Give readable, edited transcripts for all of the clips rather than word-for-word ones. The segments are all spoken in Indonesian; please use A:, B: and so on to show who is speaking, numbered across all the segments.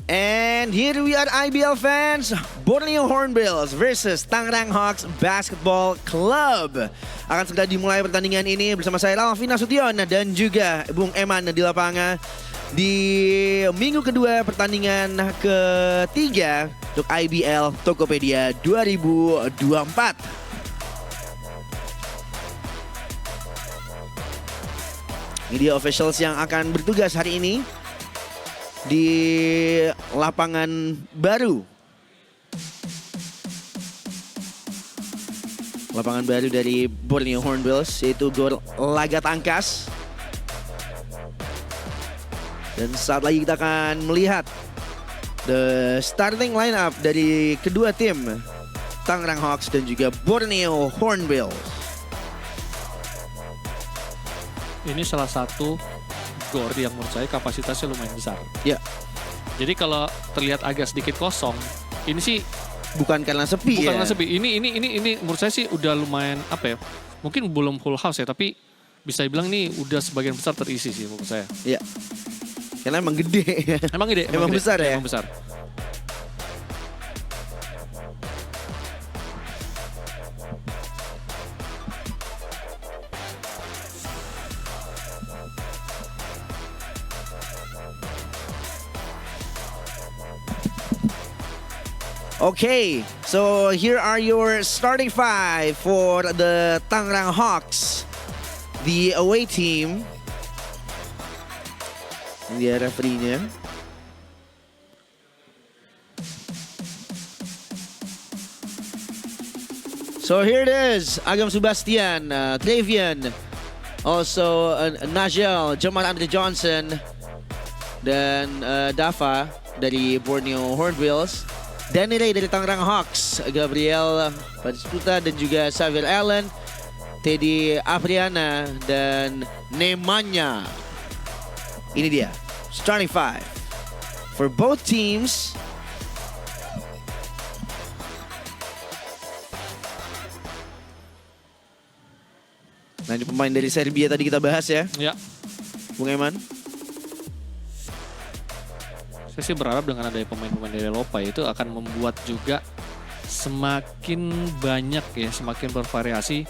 A: And here we are IBL fans, Borneo Hornbills versus Tangerang Hawks Basketball Club. Akan segera dimulai pertandingan ini bersama saya Ralfi Nasution dan juga Bung Eman di lapangan. Di minggu kedua pertandingan ketiga untuk IBL Tokopedia 2024. Ini dia officials yang akan bertugas hari ini di lapangan baru. Lapangan baru dari Borneo Hornbills, yaitu gor laga tangkas. Dan saat lagi kita akan melihat the starting lineup dari kedua tim, Tangerang Hawks dan juga Borneo Hornbills.
B: Ini salah satu gor yang menurut saya kapasitasnya lumayan besar.
A: Ya.
B: Jadi kalau terlihat agak sedikit kosong, ini sih
A: bukan karena sepi.
B: Bukan karena sepi. Ini menurut saya sih udah lumayan apa ya? Mungkin belum full house ya, tapi bisa dibilang nih udah sebagian besar terisi sih menurut saya.
A: Iya. Karena emang gede.
B: Emang gede.
A: Emang
B: gede.
A: besar ya.
B: Emang besar.
A: Okay, so here are your starting five for the Tangerang Hawks, the away team. Ini dia referee-nya. So here it is, Agam Sebastian, Travian, also Nigel, Jamal Andre Johnson, dan Dafa dari Borneo Hornbills. Danny Ray dari Tangerang Hawks, Gabriel Padisputa dan juga Xavier Allen, Teddy Apriana dan Nemanja. Ini dia, starting five for both teams. Nah, ini pemain dari Serbia tadi kita bahas ya.
B: Ya.
A: Bung Eman.
B: Saya sih berharap dengan ada pemain-pemain dari Eropa itu akan membuat juga semakin banyak ya, semakin bervariasi.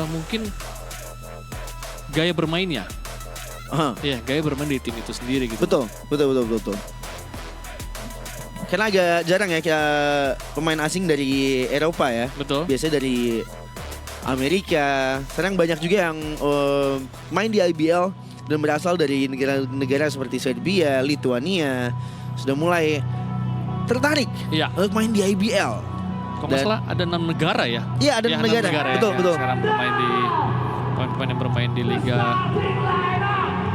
B: Mungkin gaya bermainnya. Ya, gaya bermain di tim itu sendiri gitu.
A: Betul. Karena agak jarang ya pemain asing dari Eropa ya.
B: Betul.
A: Biasanya dari Amerika. Sekarang banyak juga yang main di IBL dan berasal dari negara-negara seperti Serbia, Lituania, sudah mulai tertarik untuk main di IBL.
B: Kalau nggak salah ada 6 negara ya?
A: Iya, ada 6 negara. Betul.
B: Sekarang bermain di pemain yang bermain di liga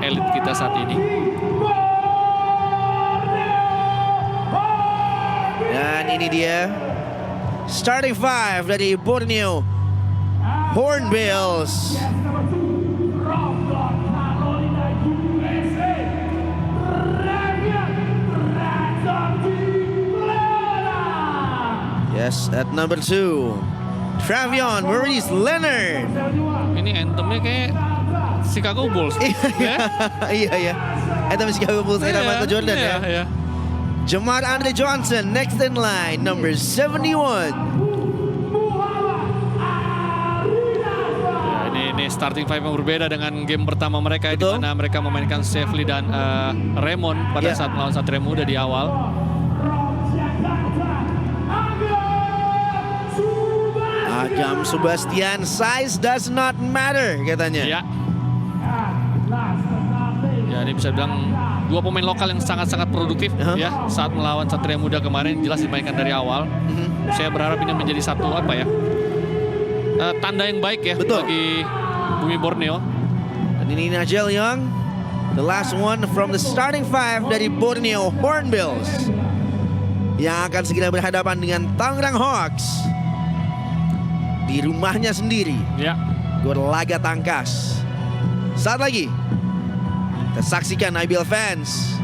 B: elit kita saat ini.
A: Dan ini dia starting five dari Borneo Hornbills. Yes, at number 2, Travion Maurice Leonard.
B: Ini anthemnya kayak Chicago Bulls.
A: Iya. Anthem Chicago Bulls era Michael Jordan ya. Jamal Andre Johnson next in line, number 71.
B: Ya, ini starting five yang berbeda dengan game pertama mereka, di mana mereka memainkan Sefli dan Raymond pada saat melawan Satria Muda di awal.
A: Agam Sebastian, size does not matter katanya.
B: Ya, ini bisa bilang dua pemain lokal yang sangat-sangat produktif ya saat melawan Satria Muda kemarin, jelas dimainkan dari awal. Saya berharap ini menjadi satu tanda yang baik ya bagi Bumi Borneo.
A: Dan ini Nigel Young, the last one from the starting five dari Borneo Hornbills, yang akan segera berhadapan dengan Tangerang Hawks di rumahnya sendiri.
B: Ya.
A: Gor laga tangkas. Saat lagi kita saksikan IBL fans.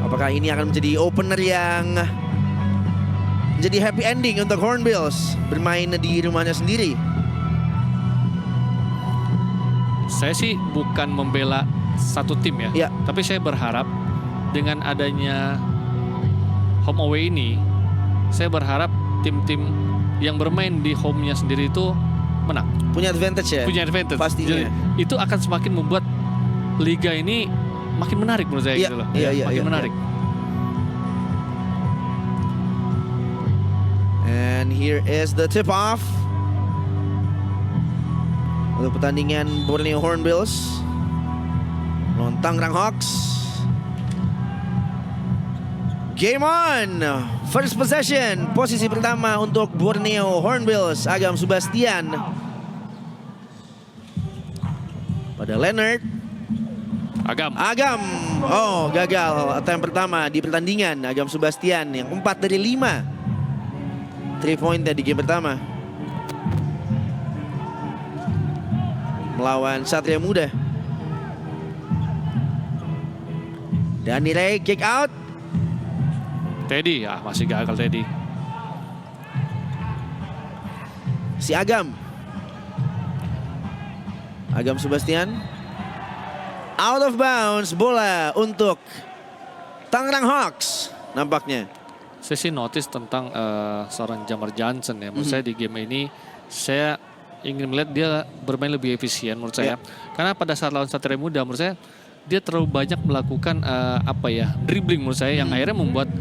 A: Apakah ini akan menjadi opener yang menjadi happy ending untuk Hornbills bermain di rumahnya sendiri?
B: Saya sih bukan membela satu tim ya.
A: Ya.
B: Tapi saya berharap dengan adanya home away ini, saya berharap tim-tim yang bermain di home-nya sendiri itu menang.
A: Punya advantage ya?
B: Punya advantage.
A: Pastinya.
B: Jadi, itu akan semakin membuat liga ini makin menarik menurut saya
A: Iya,
B: gitu loh.
A: iya,
B: Makin
A: iya,
B: menarik.
A: And here is the tip-off untuk pertandingan Borneo Hornbills melawan Tangerang Hawks. Game on! First possession, posisi pertama untuk Borneo Hornbills, Agam Sebastian. Pada Leonard. Agam, oh gagal attempt pertama di pertandingan. Agam Sebastian yang 4 dari 5 3 point di game pertama melawan Satria Muda. Danny Ray kick out.
B: Teddy, ya masih gagal Teddy.
A: Si Agam Sebastian out of bounds, bola untuk Tangerang Hawks nampaknya.
B: Saya sih notice tentang seorang Jamar Johnson ya. Menurut saya di game ini saya ingin melihat dia bermain lebih efisien menurut saya. Karena pada saat lawan Satria Muda menurut saya dia terlalu banyak melakukan dribbling menurut saya yang akhirnya membuat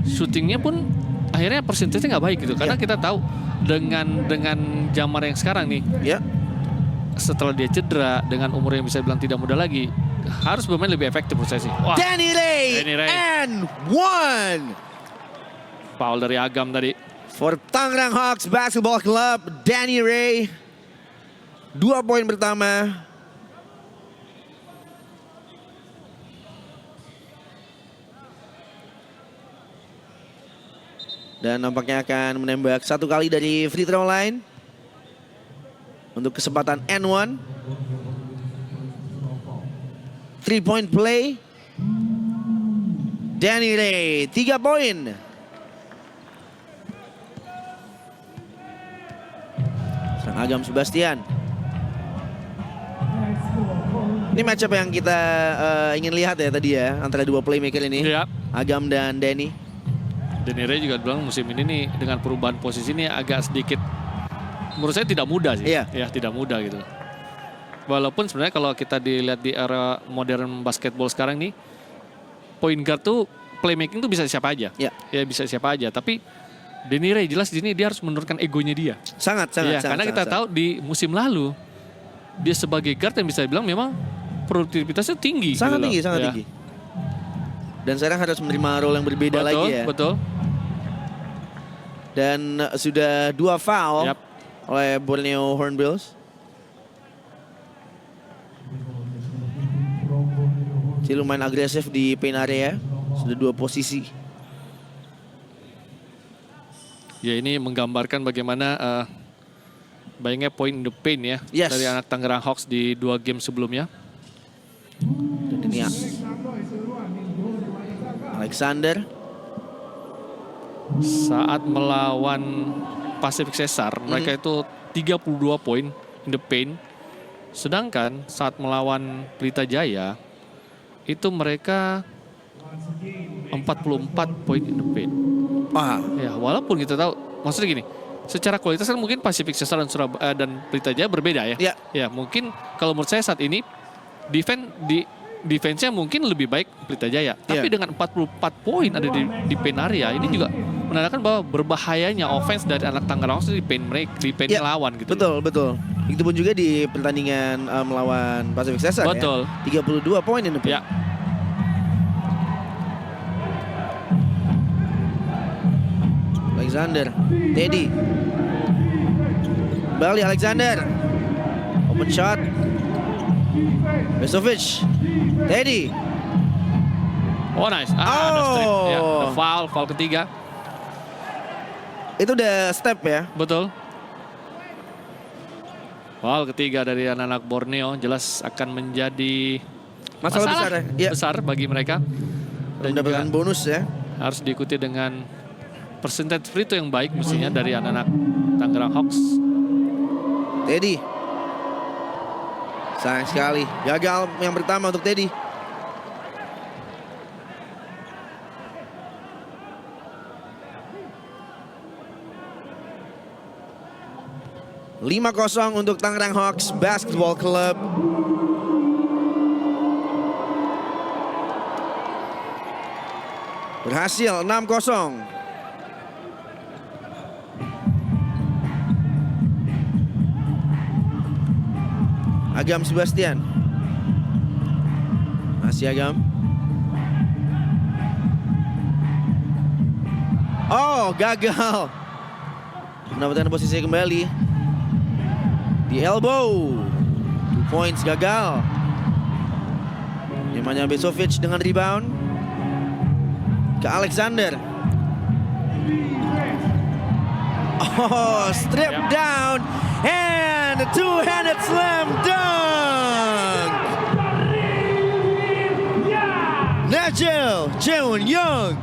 B: shootingnya pun akhirnya persentasenya nggak baik gitu. Karena kita tahu dengan Jamar yang sekarang nih, setelah dia cedera dengan umur yang bisa bilang tidak muda lagi, harus bermain lebih efektif menurut saya sih. Wah,
A: Danny Ray and one.
B: Foul dari Agam tadi.
A: For Tangerang Hawks Basketball Club, Danny Ray 2 poin pertama. Dan nampaknya akan menembak 1 kali dari free throw line untuk kesempatan N1. 3-point play. Danny Ray 3 poin. Serang Agam Sebastian. Ini matchup yang kita ingin lihat ya tadi ya, antara dua playmaker ini, Agam dan Danny.
B: Danny Ray juga bilang musim ini nih dengan perubahan posisi ini agak sedikit, menurut saya tidak mudah sih.
A: Iya.
B: Ya, tidak mudah gitu. Walaupun sebenarnya kalau kita dilihat di era modern basketball sekarang nih, point guard tuh playmaking tuh bisa siapa aja.
A: Iya.
B: Ya bisa siapa aja. Tapi Danny Ray jelas di sini dia harus menurunkan egonya dia.
A: Sangat.
B: Karena kita tahu di musim lalu dia sebagai guard yang bisa dibilang memang produktivitasnya tinggi.
A: Sangat
B: gitu
A: tinggi,
B: loh.
A: sangat tinggi. Dan sekarang harus menerima role yang berbeda lagi ya.
B: Betul.
A: Dan sudah 2 foul oleh Borneo Hornbills. Jadi lumayan agresif di paint area. Sudah 2 posisi.
B: Ya ini menggambarkan bagaimana banyaknya point in the paint ya dari anak Tangerang Hawks di 2 game sebelumnya.
A: Dan ini Alexander
B: saat melawan Pacific Cesar mereka itu 32 poin in the paint. Sedangkan saat melawan Pelita Jaya itu mereka 44 poin in the paint. Ya, walaupun kita tahu, maksudnya gini, secara kualitas kan mungkin Pacific Cesar dan Surabaya dan Pelita Jaya berbeda ya. Ya, mungkin kalau menurut saya saat ini defense-nya mungkin lebih baik Pelita Jaya. Tapi dengan 44 poin ada di paint area, ini juga menandakan bahwa berbahayanya offense dari anak Tangerang Hawks di paint lawan gitu.
A: Betul. Itu pun juga di pertandingan melawan Pacific Cesar ya. 32 poin in the paint. Alexander, Teddy. Balik Alexander. Open shot. Besovic. Teddy.
B: Oh nice. Ada strip. Ya, foul ketiga.
A: Itu udah step ya.
B: Betul. Foul ketiga dari anak-anak Borneo jelas akan menjadi masalah besar bagi mereka. Dan
A: mendapatkan bonus ya.
B: Harus diikuti dengan persentage free throw yang baik mestinya dari anak-anak Tangerang Hawks.
A: Teddy. Sayang sekali. Gagal yang pertama untuk Teddy. (5-0) untuk Tangerang Hawks Basketball Club. Berhasil 6-0. Agam Sebastian. Masih Agam. Oh, gagal. Mendapatkan posisi kembali. Di elbow. 2 points gagal. Nemanja Besovic dengan rebound. Ke Alexander. Oh, strip down. And a two-handed slam dunk. Nigel Jeon Young.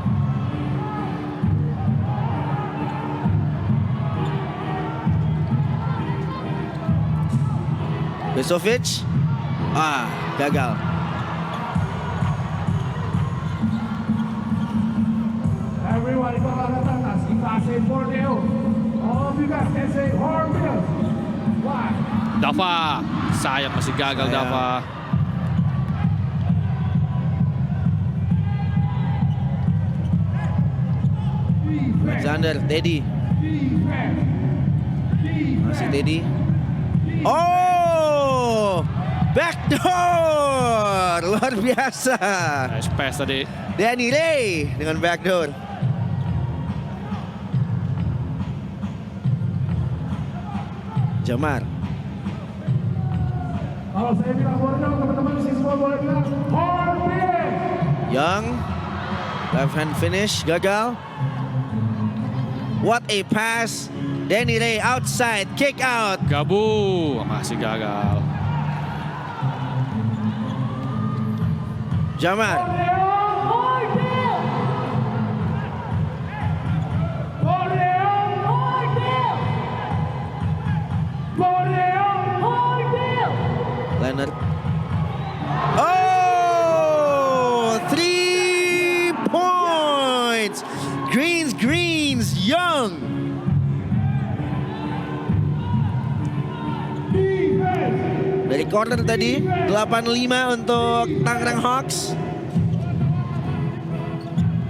A: Besovic. Gagal.
C: Everyone, ikaw atas invasi Borneo. All of you guys can say Hornbill. Why?
B: Dava, sayang masih gagal
A: Sayang.
B: Dava.
A: Alexander, Teddy. Masih Teddy. Oh, backdoor, luar biasa.
B: Nice pass tadi.
A: Danny Ray dengan backdoor. Jamar.
C: Kalau saya bilang Borneo, teman-teman di sini semua boleh bilang Hornbill.
A: Young, left hand finish, gagal. What a pass. Danny Ray outside, kick out.
B: Gabu, masih gagal.
A: Jamar.
C: Hornbill. Borneo. Hornbill. Borneo. Hornbill.
A: Leonard. Oh, 3 points. Greens, Young. Dari corner tadi, 8-5 untuk Tangerang Hawks.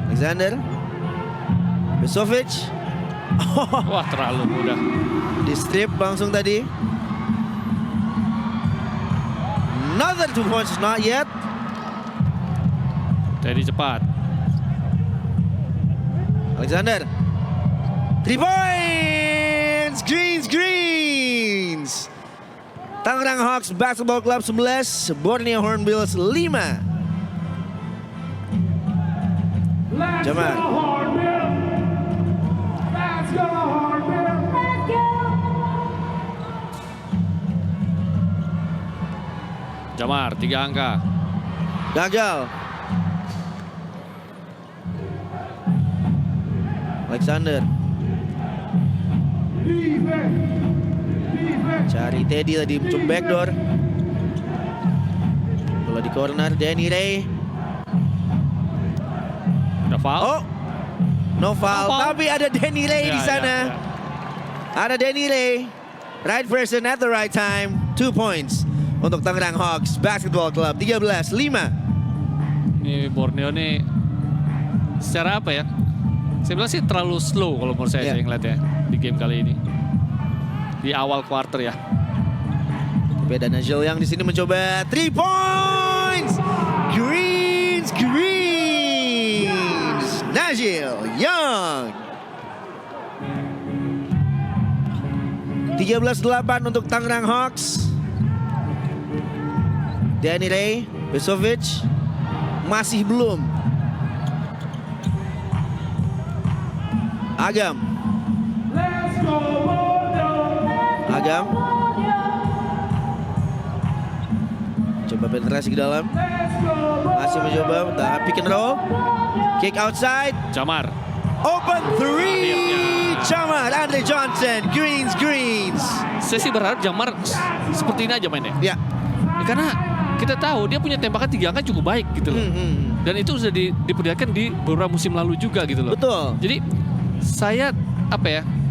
A: Alexander. Besovic.
B: Wah, terlalu mudah.
A: Di strip langsung tadi. Another 2 points, not yet.
B: Teddy cepat.
A: Alexander. 3 points. Greens. Tangerang Hawks Basketball Club 11, Borneo Hornbills 5.
C: Let's
A: Jamar.
C: go Hornbill. Let's go Hornbill. Let's go.
B: Jamar, 3 angka.
A: Gagal. Alexander.
C: Defense.
A: Cari Teddy tadi muncul backdoor. Bola di corner, Danny Ray.
B: Udah foul?
A: Oh, no foul.
B: No foul.
A: Tapi ada Danny Ray di
B: Ya,
A: sana.
B: ya, ya.
A: Ada Danny Ray. Right person at the right time. 2 points untuk Tangerang Hawks Basketball Club. 13-5.
B: Ini Borneo nih secara apa ya? Saya bilang sih terlalu slow kalau menurut saya,
A: Iya.
B: saya ngeliat ya di game kali ini. Di awal quarter ya.
A: Beda Nigel yang di sini mencoba 3 points. Greens. Nigel Young. 13-8 untuk Tangerang Hawks. Danny Ray, Besovic masih belum. Agam.
C: Let's go Borneo.
A: Agam. Coba penetrasi ke dalam.
C: Let's go Borneo.
A: Masih mencoba, pick and roll. Kick outside.
B: Jamar.
A: Open 3.
B: Akhirnya.
A: Jamar, Andre Johnson. Greens.
B: Saya sih berharap Jamar seperti ini aja mainnya.
A: Ya,
B: Karena kita tahu dia punya tembakan 3 angka cukup baik gitu loh. Dan itu sudah diperlihatkan di beberapa musim lalu juga gitu loh.
A: Betul.
B: Jadi saya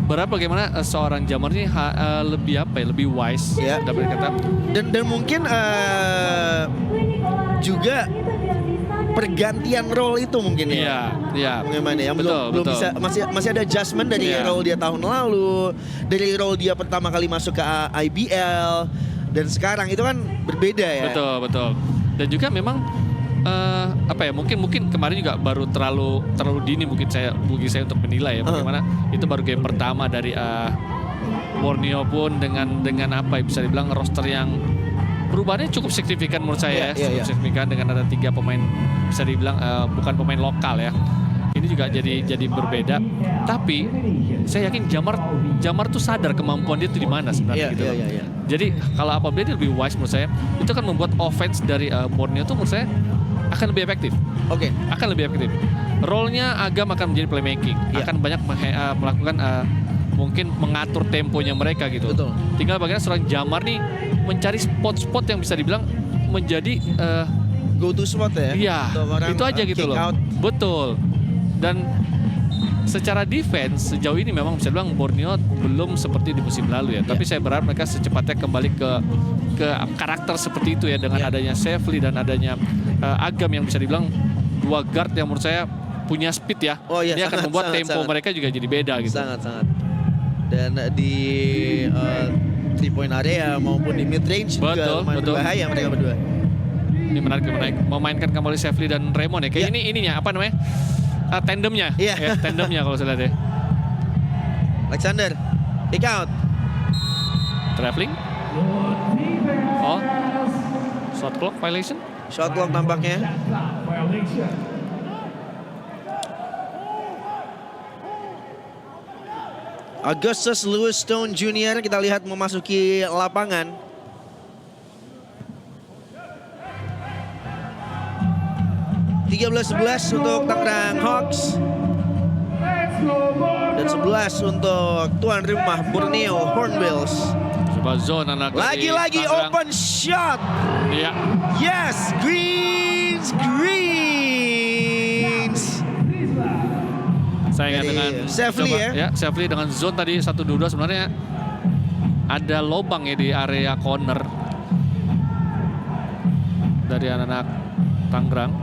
B: berharap bagaimana seorang Jamar ini lebih wise
A: Ya.
B: dapat kata.
A: Dan mungkin juga pergantian role itu mungkin ya.
B: Iya.
A: Bagaimana ya?
B: Betul,
A: Belum
B: betul.
A: bisa, masih ada adjustment dari
B: Iya.
A: role dia tahun lalu, dari role dia pertama kali masuk ke IBL, dan sekarang itu kan berbeda ya.
B: Betul. Dan juga memang mungkin kemarin juga baru terlalu dini bagi saya untuk menilai ya bagaimana itu baru game pertama dari Borneo pun dengan apa ya, bisa dibilang roster yang perubahannya cukup signifikan menurut saya
A: Iya.
B: signifikan dengan ada 3 pemain bisa dibilang bukan pemain lokal ya. Ini juga jadi berbeda. Tapi saya yakin Jamar tuh sadar kemampuan dia tuh di mana sebenarnya gitu.
A: Iya.
B: Jadi kalau apabila dia lebih wise menurut saya itu akan membuat offense dari Borneo tuh menurut saya akan lebih efektif.
A: Oke.
B: Akan lebih efektif. Role-nya Agam akan menjadi playmaking,
A: Iya.
B: akan banyak melakukan mungkin mengatur temponya mereka gitu.
A: Betul.
B: Tinggal bagaimana seorang Jamar nih mencari spot-spot yang bisa dibilang menjadi
A: Go to spot ya.
B: iya,
A: Untuk orang,
B: itu aja gitu
A: kick
B: loh.
A: out.
B: Betul. Dan secara defense sejauh ini memang bisa dibilang Borneo belum seperti di musim lalu ya. Tapi saya berharap mereka secepatnya kembali ke karakter seperti itu ya dengan adanya Sefli dan adanya Agam yang bisa dibilang 2 guard yang menurut saya punya speed ya.
A: Oh iya,
B: Dia akan
A: sangat,
B: membuat
A: sangat,
B: tempo
A: sangat.
B: mereka juga jadi beda gitu.
A: Sangat. Dan di 3-point area maupun di mid range juga
B: Betul,
A: lumayan
B: betul.
A: berbahaya mereka berdua.
B: Ini menarik memainkan kembali Sefli dan Raymond ya. Kayak
A: Iya.
B: ininya apa namanya? Tandemnya.
A: Iya.
B: Ya, tandemnya kalau saya lihat ya.
A: Alexander, kick out.
B: Traveling. Oh. Shot clock violation.
A: Shot clock tampaknya.
C: Violation.
A: Augustus Lewis Stone Jr. kita lihat memasuki lapangan. (13-11) untuk Tangerang Hawks
C: Let's go,
A: dan 11 untuk tuan rumah Borneo Hornbills.
B: Coba zone anak dari
A: Lagi-lagi
B: Tangerang.
A: open shot.
B: Iya.
A: Yes, Greens.
B: Saya ingat
A: Dari
B: dengan
A: Sefli ya.
B: Sefli dengan zone tadi 1-2 sebenarnya ada lobang ya di area corner dari anak-anak Tangerang.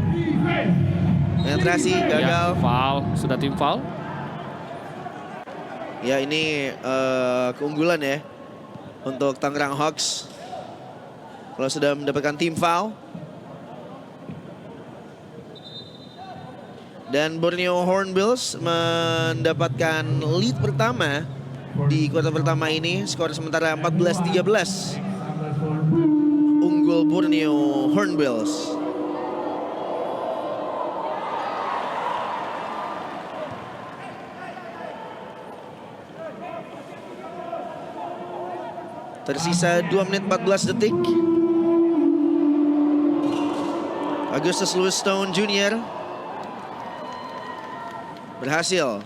A: Penetrasi gagal.
B: Ya, foul, sudah tim foul.
A: Ya ini keunggulan ya untuk Tangerang Hawks. Kalau sudah mendapatkan tim foul. Dan Borneo Hornbills mendapatkan lead pertama di kuartal pertama ini. Skor sementara 14-13. Unggul Borneo Hornbills. Tersisa 2 menit 14 detik. Augustus Lewis Stone Jr. berhasil.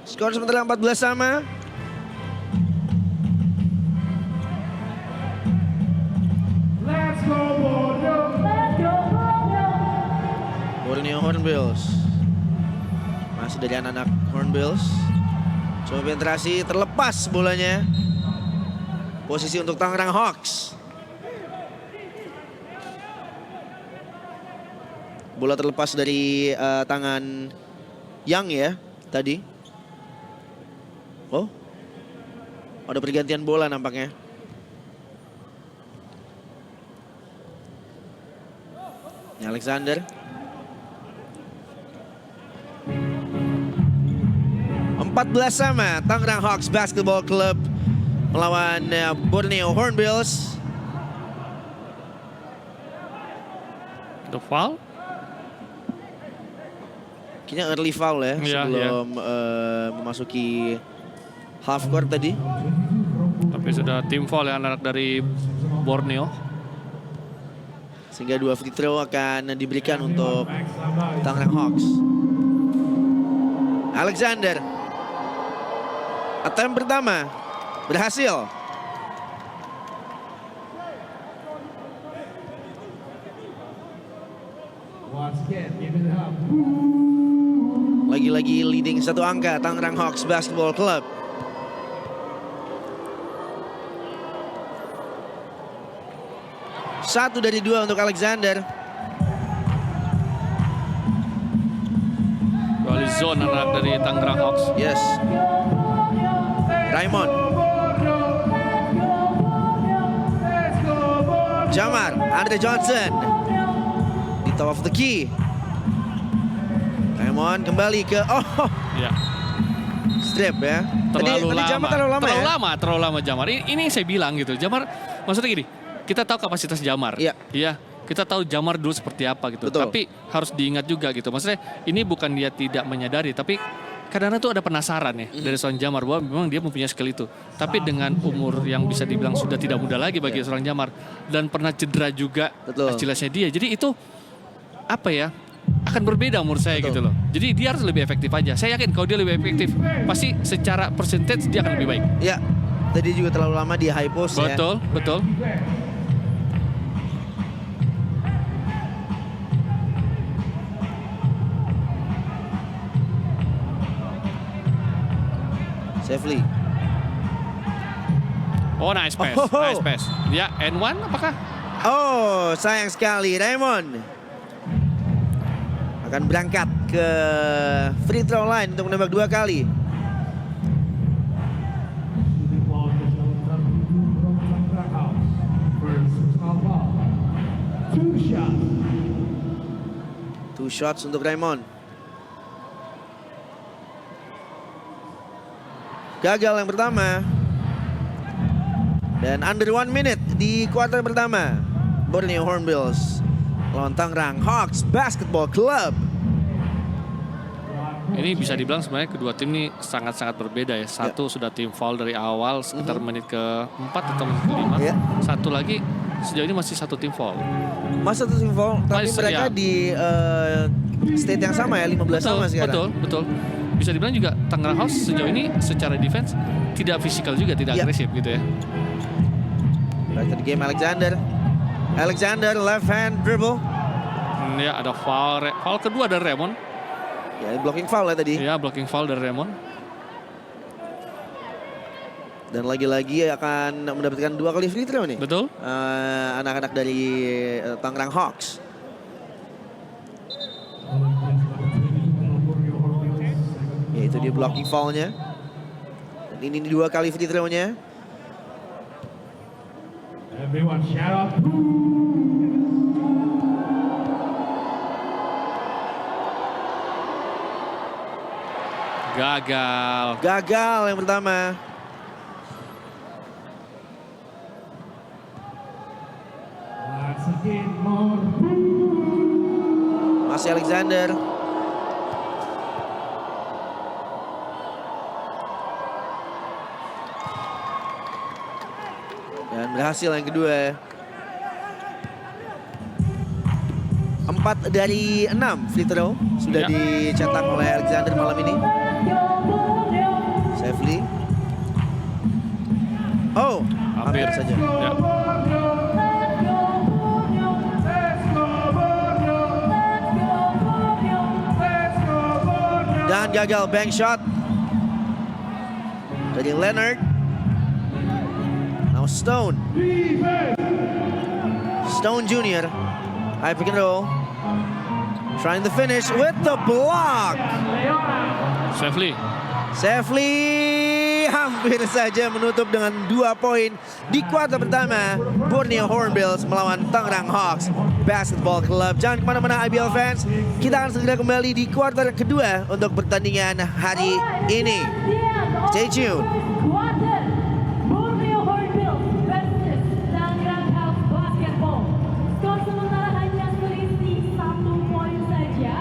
A: Skor sementara 14 sama.
C: Let's go, Borneo.
A: Borneo Hornbills. Masih dari anak-anak Hornbills. Coba penetrasi, terlepas bolanya. Posisi untuk Tangerang Hawks. Bola terlepas dari tangan Yang ya tadi. Oh, ada pergantian bola nampaknya. Ini Alexander. 14 sama Tangerang Hawks Basketball Club melawan Borneo Hornbills.
B: The foul?
A: Kayaknya early foul ya
B: Iya,
A: sebelum memasuki half court tadi.
B: Tapi sudah tim foul ya anak dari Borneo.
A: Sehingga 2 free throw akan diberikan untuk Tangerang Hawks. Alexander. Attempt pertama berhasil.
C: Once again, give it up.
A: Lagi-lagi leading 1 angka Tangerang Hawks Basketball Club. Satu dari 2 untuk Alexander.
B: Kembali zone anak dari Tangerang Hawks.
A: Yes. Raymond. Jamar, Andre Johnson. Di top of the key. Raymond kembali ke
B: Ya.
A: strip ya.
B: Terlalu lama.
A: Jamar
B: Terlalu lama Jamar. Ini yang saya bilang gitu. Jamar, maksudnya gini, kita tahu kapasitas Jamar.
A: Iya.
B: Iya. Kita tahu Jamar dulu seperti apa gitu.
A: Betul.
B: Tapi harus diingat juga gitu. Maksudnya ini bukan dia tidak menyadari, tapi kadang-kadang tuh ada penasaran ya dari seorang Jamar bahwa memang dia mempunyai skill itu. Tapi dengan umur yang bisa dibilang sudah tidak muda lagi bagi seorang Jamar dan pernah cedera juga
A: Betul.
B: Achillesnya dia. Jadi itu apa ya? Akan berbeda menurut saya gitu loh. Jadi dia harus lebih efektif aja. Saya yakin kalau dia lebih efektif, pasti secara percentage dia akan lebih baik.
A: Ya. Tadi juga terlalu lama di high post ya.
B: Betul, betul.
A: Safely.
B: Oh, nice pass.
A: Oh.
B: Nice pass. Ya, and one apakah?
A: Oh, sayang sekali Raymond akan berangkat ke free throw line untuk menembak 2 kali.
C: Shooting ball to from Tangerang Hawks. First personal foul. 2 shots.
A: 2 shots untuk Raymond. Gagal yang pertama. Dan under 1 minute di kuarter pertama. Borneo Hornbills lawan Tangerang Hawks Basketball Club.
B: Ini bisa dibilang sebenarnya kedua tim ini sangat-sangat berbeda ya. Satu sudah tim foul dari awal sekitar menit ke-4 atau menit ke-5.
A: Ya.
B: Satu lagi sejauh ini masih satu tim foul.
A: Masa tuh tim foul, tapi
B: Masih,
A: mereka
B: ya.
A: di state yang sama ya, 15 sama sekarang.
B: Betul. Bisa dibilang juga Tangerang Hawks sejauh ini secara defense tidak fisikal juga, tidak
A: Ya.
B: agresif gitu ya.
A: Back to the game Alexander. Alexander left hand dribble.
B: Ya ada foul kedua dari Raymond.
A: Ya, blocking foul ya tadi.
B: Ya, blocking foul dari Raymond.
A: Dan lagi-lagi akan mendapatkan 2 kali free throw nih.
B: Betul.
A: Anak-anak dari Tangerang Hawks. Ya, itu dia blocking foul-nya. Dan ini 2 kali free throw-nya.
C: Everyone shout out.
B: Gagal.
A: Gagal yang pertama.
C: Once again, more.
A: Masih Alexander. Dan berhasil yang kedua. 4 dari 6 free throw sudah
B: Ya.
A: dicetak oleh Alexander malam ini. Safely. Oh, hampir saja.
B: Ya.
A: Dan gagal bank shot dari Leonard. Now Stone. Stone Jr. High pick and roll. Trying to finish with the block.
B: Safely.
A: Safely hampir saja menutup dengan 2 poin di kuarter pertama. Borneo Hornbills melawan Tangerang Hawks Basketball Club. Jangan kemana-mana IBL fans. Kita akan segera kembali di kuarter kedua untuk pertandingan hari ini. Stay tuned.
D: Kuarter Borneo Hornbills versus Tangerang Hawks Basketball. Skor sementara hanya selisih 1 poin saja.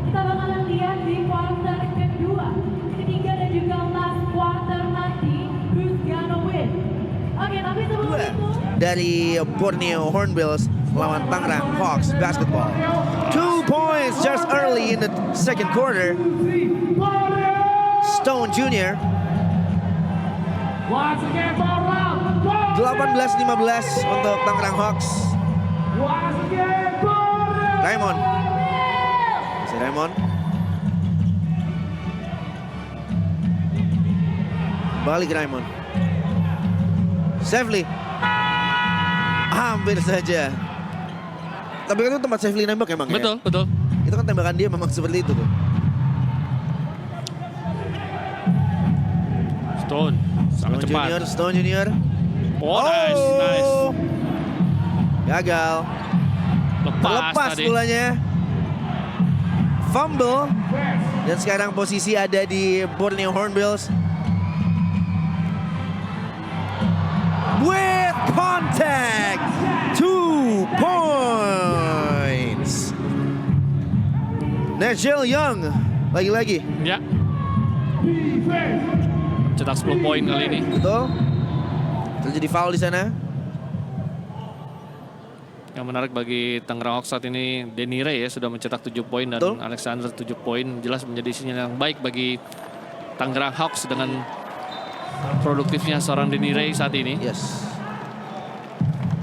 D: Kita bakalan lihat di kuarter kedua, ketiga dan juga last quarter nanti who's gonna win. Oke, tapi sebelum itu
A: Dari Borneo Hornbills melawan Tangerang Hawks Basketball. 2 points just early in the second quarter. Stone Jr.
C: Once again, ball round.
A: 18-15 untuk Tangerang Hawks.
C: Once again, ball round.
A: Raymond. Raymond. Balik Raymond. Safely. Hampir saja. Tapi kan itu tempat Safely nembak emang ya?
B: Betul, betul.
A: Itu kan tembakan dia memang seperti itu tuh.
B: Stone, sangat cepat.
A: Stone Junior.
B: Oh, nice.
A: Gagal. Terlepas
B: tadi.
A: bolanya. Fumble. Dan sekarang posisi ada di Borneo Hornbills. With contact. 2 points. Nigel Young. Lagi-lagi.
B: Ya. Cetak 10 poin kali ini.
A: Betul. Terjadi foul di sana.
B: Yang menarik bagi Tangerang Hawks saat ini, Denny Ray ya sudah mencetak 7 poin dan
A: Betul.
B: Alexander 7 poin. Jelas menjadi sinyal yang baik bagi Tangerang Hawks dengan produktifnya seorang Denny Ray saat ini.
A: Yes.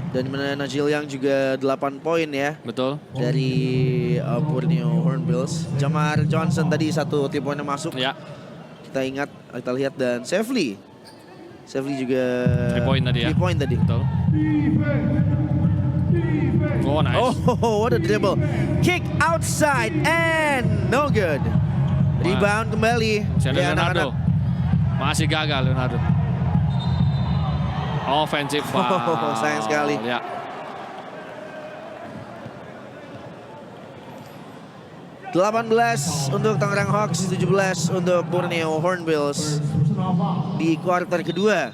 A: Dan di mana Nigel Young juga 8 poin ya.
B: Betul.
A: Dari Borneo Hornbills. Jamar Johnson tadi 1 3 poin yang masuk.
B: Ya,
A: Kita ingat, kita lihat, dan Safely juga
B: 3 poin tadi ya.
A: 3 poin tadi.
B: Betul. Oh, nice.
A: Oh, what a dribble. Kick outside and no good. Rebound kembali.
B: Masih ada
A: Ya,
B: Leonardo.
A: anak-anak.
B: Masih gagal Leonardo. Offensive foul.
A: Sayang sekali.
B: Ya.
A: $18 untuk Tangerang Hawks, 17 untuk Borneo Hornbills di kuarter kedua.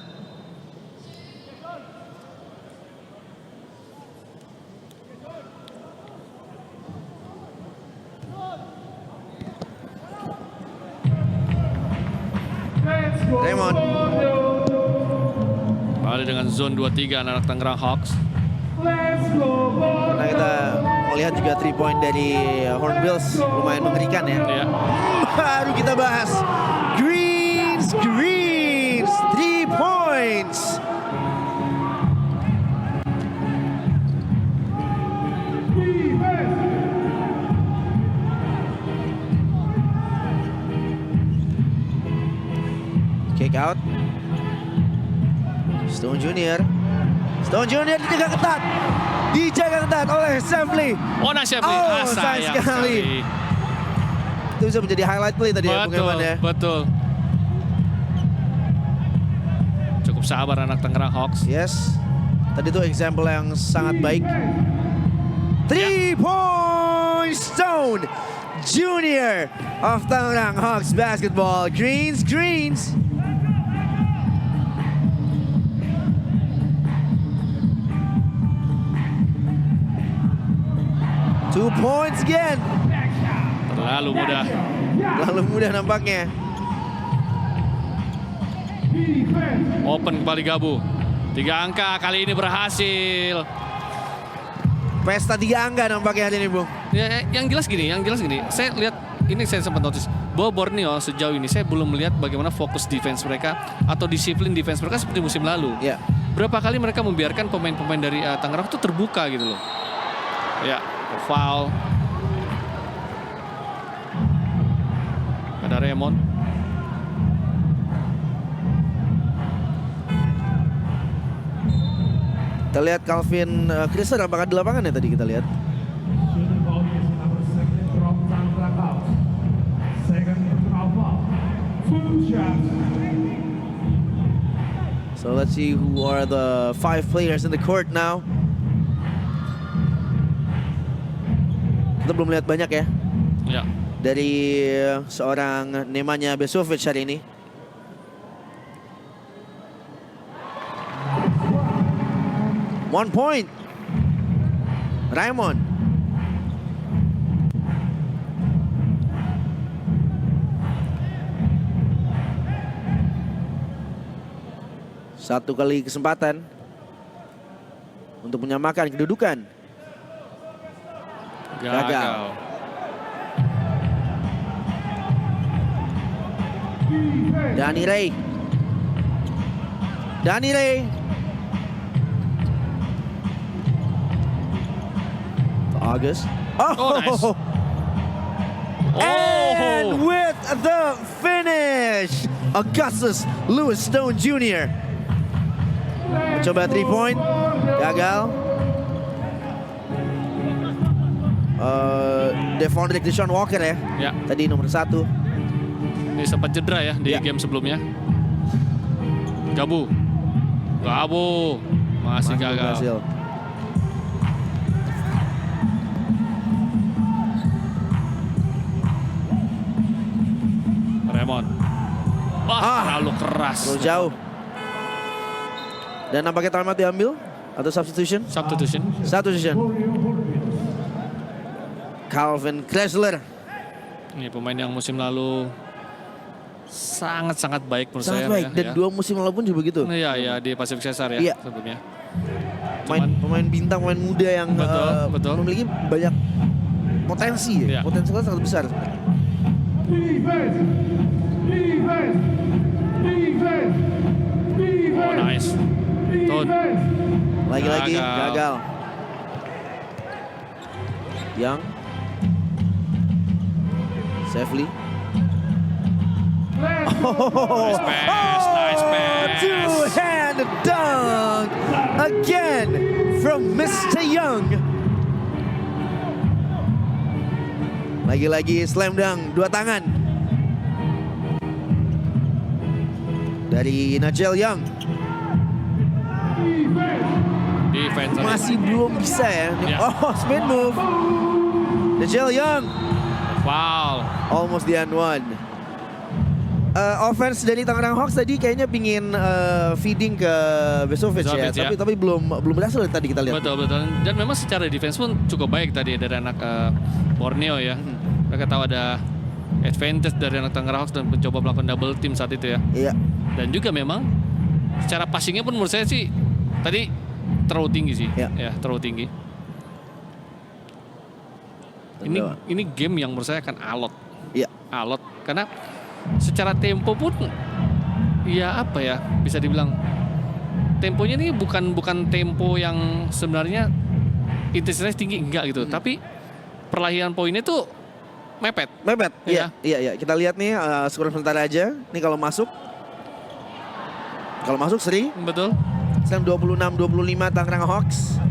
A: Raymond.
B: Kembali dengan zone 23 anak Tangerang Hawks.
A: Karena kita melihat juga 3 point dari Hornbills lumayan mengerikan ya.
B: Ya.
A: Baru kita bahas. Greens, 3 points. Kick out. Stone Junior dijaga ketat. Dijaga ketat oleh Safely.
B: Oh, Safely.
A: Oh, sayang sekali. Itu bisa menjadi highlight play tadi ya, Bung Eman ya.
B: Betul. Cukup sabar anak Tangerang Hawks.
A: Yes. Tadi itu example yang sangat baik. 3 points Stone Junior of Tangerang Hawks basketball. Greens. 2 points again.
B: Terlalu mudah.
A: Terlalu mudah nampaknya.
B: Open kembali Gabu. 3 angka kali ini berhasil.
A: Pesta 3 angka nampaknya hari ini, Bung.
B: Ya, yang jelas gini. Saya lihat ini, saya sempat notice bahwa Borneo sejauh ini saya belum melihat bagaimana fokus defense mereka atau disiplin defense mereka seperti musim lalu.
A: Ya.
B: Berapa kali mereka membiarkan pemain-pemain dari Tangerang itu terbuka gitu loh. Ya, foul. Ada Raymond.
A: Kita lihat Calvin Chriser apakah di lapangan ya tadi kita lihat. So let's see who are the 5 players in the court now. Kita belum lihat banyak ya
B: Ya.
A: dari seorang Nemanja Besovic hari ini. One point. Raymond. Satu kali kesempatan untuk menyamakan kedudukan. Gagal. Danny Ray. August.
B: Oh, nice.
A: And with the finish, Augustus Lewis Stone Jr. Coba 3 point, gagal. Devondrick Deshaun Walker ya,
B: Ya,
A: tadi nomor 1.
B: ini sempat cedera ya di
A: Ya.
B: game sebelumnya. Gabu, masih
A: belum
B: gagal.
A: berhasil.
B: Raymond, terlalu keras.
A: Terlalu jauh. Dan nampaknya timeout diambil atau substitution?
B: Substitution.
A: Substitution. Calvin Kressler.
B: Ini pemain yang musim lalu sangat-sangat baik menurut
A: Sangat
B: saya.
A: baik. Dan
B: ya.
A: 2 musim lalu pun juga begitu.
B: Iya, ya di Pacific Cesar ya
A: Iya.
B: sebelumnya.
A: Pemain bintang, pemain muda yang
B: Betul.
A: memiliki banyak potensi.
B: Iya.
A: Potensinya sangat besar.
C: Defense! Defense! Defense! Defense!
B: Oh, nice. Tuh.
C: Defense!
A: Lagi-lagi
B: Gagal.
A: gagal. Young. Safely.
C: Let's go!
B: Nice pass, nice pass.
A: Two-hand dunk again from Mr. Young. Lagi-lagi slam dunk, 2 tangan. Dari Nigel Young.
B: Defense tadi.
A: Masih belum bisa ya.
B: Ya.
A: Oh, spin move. Nigel Young.
B: Foul.
A: Almost the and one. Offense dari Tangerang Hawks tadi kayaknya pingin feeding ke Besovic ya.
B: Besovic, ya.
A: Tapi belum berhasil tadi kita lihat.
B: Betul. Dan memang secara defense pun cukup baik tadi dari anak Borneo ya. Mereka tahu ada advantage dari anak Tangerang Hawks dan mencoba melakukan double team saat itu ya.
A: Iya.
B: Dan juga memang secara passingnya pun menurut saya sih tadi terlalu tinggi sih.
A: Ya.
B: Ya, terlalu tinggi. Ini game yang menurut saya akan alot.
A: Iya.
B: Alot karena secara tempo pun ya apa ya bisa dibilang temponya ini bukan tempo yang sebenarnya intensitas tinggi enggak gitu, tapi perlahian poinnya tuh mepet.
A: Mepet.
B: Iya.
A: Iya. Kita lihat nih skor sebentar aja. Nih kalau masuk Sri,
B: Betul.
A: sekarang 26-25 Tangerang Hawks.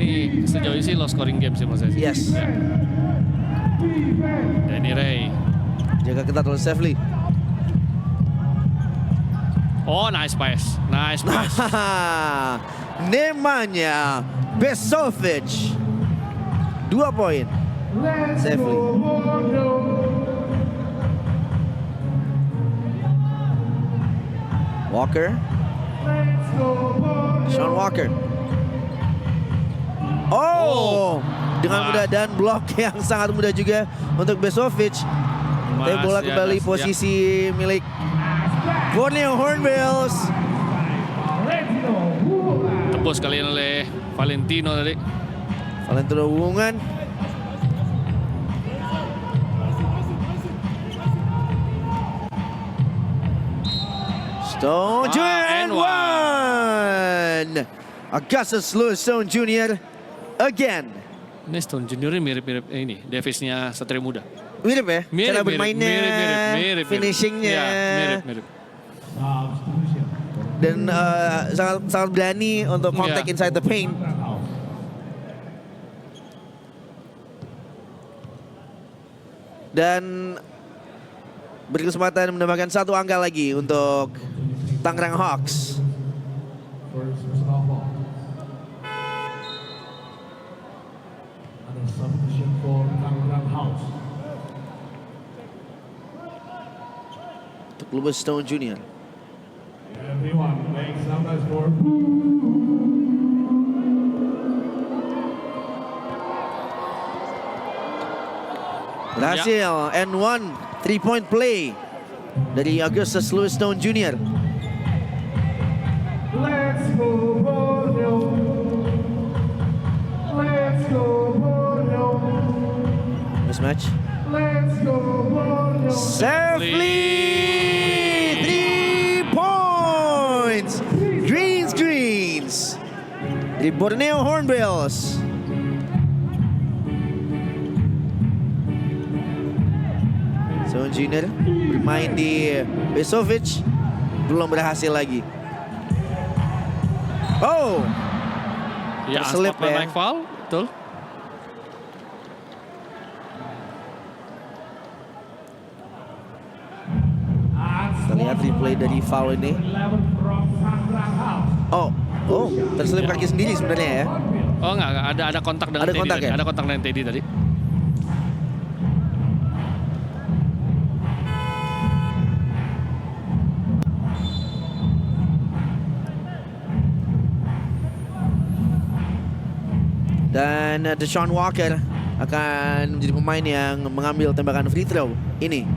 B: Ini sejauh ini sih low scoring game sih menurut saya sih.
A: Yes.
B: Ya. Danny Ray.
A: Jaga ketat oleh Safely.
B: Oh, nice pass. Nice pass.
A: Nemanja Besovic. 2 poin.
C: Let's
A: Safely.
C: go, Borneo!
A: Walker.
C: Let's go, Borneo!
A: Sean Walker. Oh, dengan
B: Wah.
A: mudah dan blok yang sangat mudah juga untuk Besovic. Tapi bola
B: Masih
A: kembali
B: ada-
A: posisi milik Borneo Hornbills.
C: Valentino, Hula!
B: Tebus kalian oleh Valentino tadi.
A: Valentino hubungan. Stone Jr. and
B: and
A: one. Augustus Lewis Stone Jr. again.
B: Ini Stone Junior ini mirip-mirip ini Davisnya Satria Muda.
A: Mirip ya?
B: Mirip,
A: Cara
B: mirip,
A: bermainnya,
B: mirip.
A: finishingnya.
B: Ya, mirip.
C: Substitution.
A: Dan sangat berani untuk contact
B: Iya.
A: inside the paint. Dan berkesempatan menambahkan 1 angka lagi untuk Tangerang Hawks.
C: First personal foul. Another substitution for Tangerang House.
A: Untuk Lewis Stone Jr.
C: Everyone make some noise for
A: Berhasil, and one 3-point play dari Augustus Lewis Stone Jr.
C: Let's go Borneo. Let's go Borneo.
A: Mismatch.
C: Let's go Borneo.
A: Safely 3 points. Greens. Di Borneo Hornbills. Son Junior bermain di Besovic, belum berhasil lagi. Oh,
B: Ya,
A: terselip ya.
B: Mike foul, betul.
A: Kita lihat replay dari foul ini.
C: 11 from Tangerang House.
A: Oh, terselip kaki sendiri sebenarnya ya.
B: Oh enggak, ada kontak dengan
A: Ada
B: Teddy
A: kontak
B: tadi.
A: ya?
B: Ada kontak dengan Teddy tadi.
A: Dan Deshaun Walker akan menjadi pemain yang mengambil tembakan free throw ini.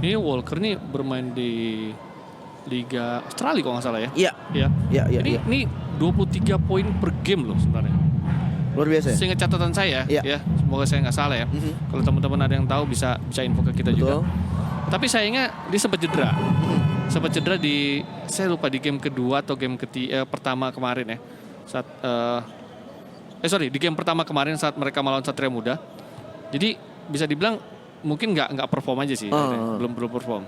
B: Ini Walker nih bermain di Liga Australia kalau nggak salah ya.
A: Iya,
B: Iya.
A: iya, iya.
B: Ini 23 poin per game loh sebenarnya.
A: Luar biasa ya?
B: Seingat catatan saya,
A: Iya.
B: ya semoga saya nggak salah ya.
A: Mhm.
B: Kalau teman-teman ada yang tahu bisa info ke kita juga.
A: Betul.
B: Tapi sayangnya dia sempat cedera. Sempat cedera di, saya lupa di game kedua atau game pertama kemarin ya. Saat di game pertama kemarin saat mereka melawan Satria Muda. Jadi bisa dibilang mungkin nggak perform aja sih, belum perform.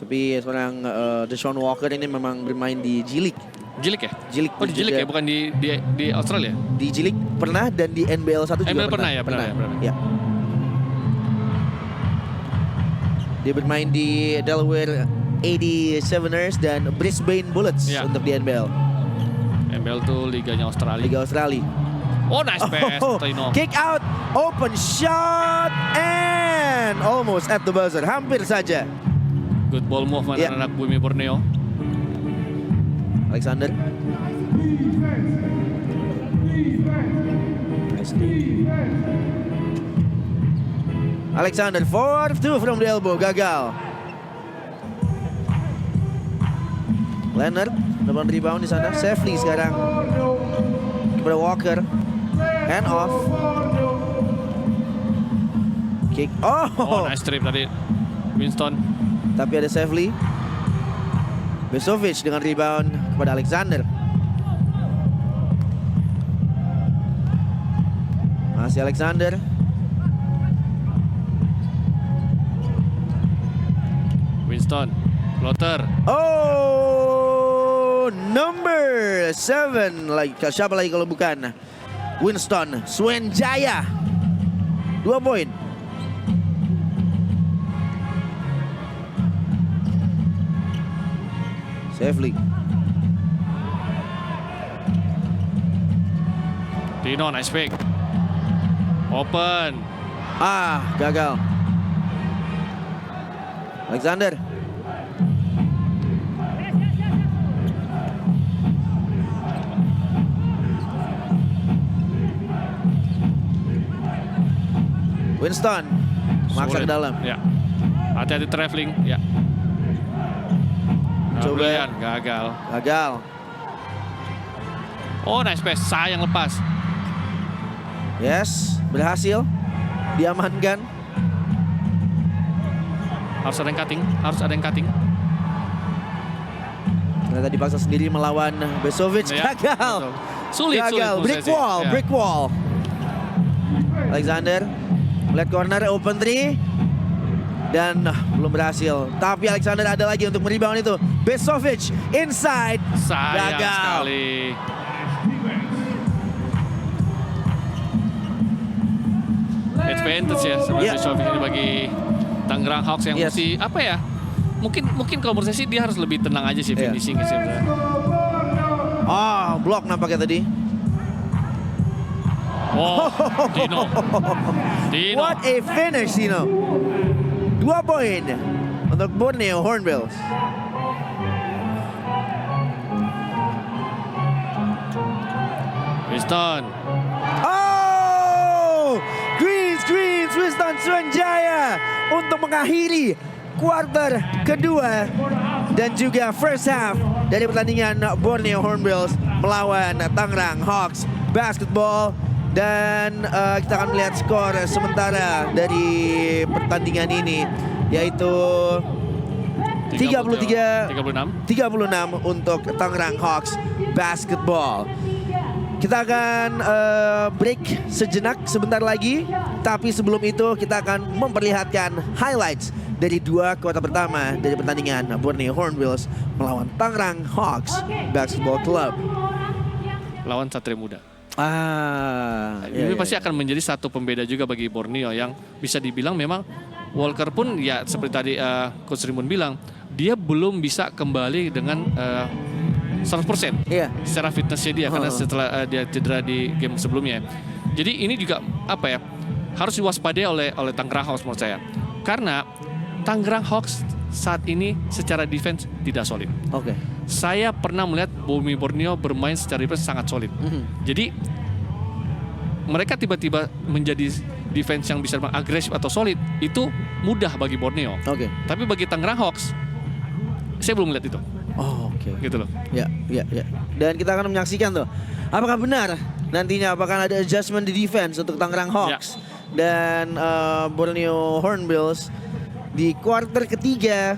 A: Tapi seorang Deshaun Walker ini memang bermain di G-League.
B: G-League ya?
A: G-League
B: Oh di G-League ya, bukan di Australia?
A: Di G-League pernah dan di NBL 1 juga
B: NBL pernah ya, pernah.
A: Ya. Dia bermain di Delaware 87ers dan Brisbane Bullets
B: Ya.
A: untuk di NBL.
B: NBL tuh liganya Australia.
A: Liga Australia.
B: Oh nice pass, Tino.
A: Kick out, open shot, and almost at the buzzer. Hampir saja.
B: Good ball move
A: Ya.
B: anak Bumi Borneo.
A: Alexander. Nice. Alexander 4-2 from the elbow, gagal. Leonard dapat rebound di sana. Safely sekarang kepada Walker. Hand off. Kick.
B: Oh nice trip tadi Winston.
A: Tapi ada Safely. Besovic dengan rebound kepada Alexander. Masih Alexander.
B: Winston, floater.
A: Oh, number 7 lagi. Siapa lagi kalau bukan Winston Swenjaya. 2 poin. Safely.
B: Tino, nice pick. Open.
A: Gagal. Alexander. Winston maksa ke
B: Sulit.
A: dalam.
B: Ya. Hati-hati traveling. Ya.
A: Coba.
B: Brilian, gagal.
A: Gagal.
B: Oh nice pass, sayang lepas.
A: Yes, berhasil. Diamankan.
B: Harus ada yang cutting, harus ada yang cutting.
A: Ternyata dipaksa sendiri melawan Besovic.
B: Ya,
A: Gagal.
B: betul. Sulit,
A: Gagal.
B: menurut
A: Brick
B: saya sih.
A: wall,
B: Ya.
A: brick wall. Alexander melihat corner, open 3. Dan belum berhasil. Tapi Alexander ada lagi untuk merebound itu. Besovic inside.
B: Sayang
A: Gagal.
B: sekali. Advantage ya sebenarnya
A: Ya.
B: Besovic ini bagi Tangerang Hawks yang
A: Yes.
B: mesti apa ya? Mungkin kalau menurut saya sih dia harus lebih tenang aja sih
A: Iya.
B: finishing sih sebenarnya.
A: Blok nampaknya tadi.
B: Oh, Dino.
A: What a finish, Dino. 2 poin untuk Borneo Hornbills.
B: Winston.
A: Greens, Winston Swenjaya untuk mengakhiri kuarter kedua dan juga first half dari pertandingan Borneo Hornbills melawan Tangerang Hawks Basketball. Dan kita akan melihat skor sementara dari pertandingan ini, yaitu
B: 36.
A: 36 untuk Tangerang Hawks Basketball. Kita akan break sejenak sebentar lagi. Tapi sebelum itu kita akan memperlihatkan highlights dari dua kuarter pertama dari pertandingan Borneo Hornbills melawan Tangerang Hawks Basketball Club.
B: Lawan Satria Muda.
A: Ini
B: Ini pasti akan menjadi satu pembeda juga bagi Borneo yang bisa dibilang memang Walker pun ya seperti tadi Coach Rimun bilang, dia belum bisa kembali dengan 100%
A: Iya.
B: secara fitnessnya dia karena setelah dia cedera di game sebelumnya. Jadi ini juga apa ya, harus diwaspadai oleh Tangerang Hawks menurut saya. Karena Tangerang Hawks saat ini secara defense tidak solid.
A: Oke.
B: Saya pernah melihat Bumi Borneo bermain secara defense sangat solid. Jadi mereka tiba-tiba menjadi defense yang bisa agresif atau solid itu mudah bagi Borneo.
A: Oke.
B: Tapi bagi Tangerang Hawks saya belum melihat itu.
A: Oh, oke.
B: Gitu loh.
A: Ya. Dan kita akan menyaksikan tuh, apakah benar nantinya apakah ada adjustment di defense untuk Tangerang Hawks dan Borneo Hornbills di kuarter ketiga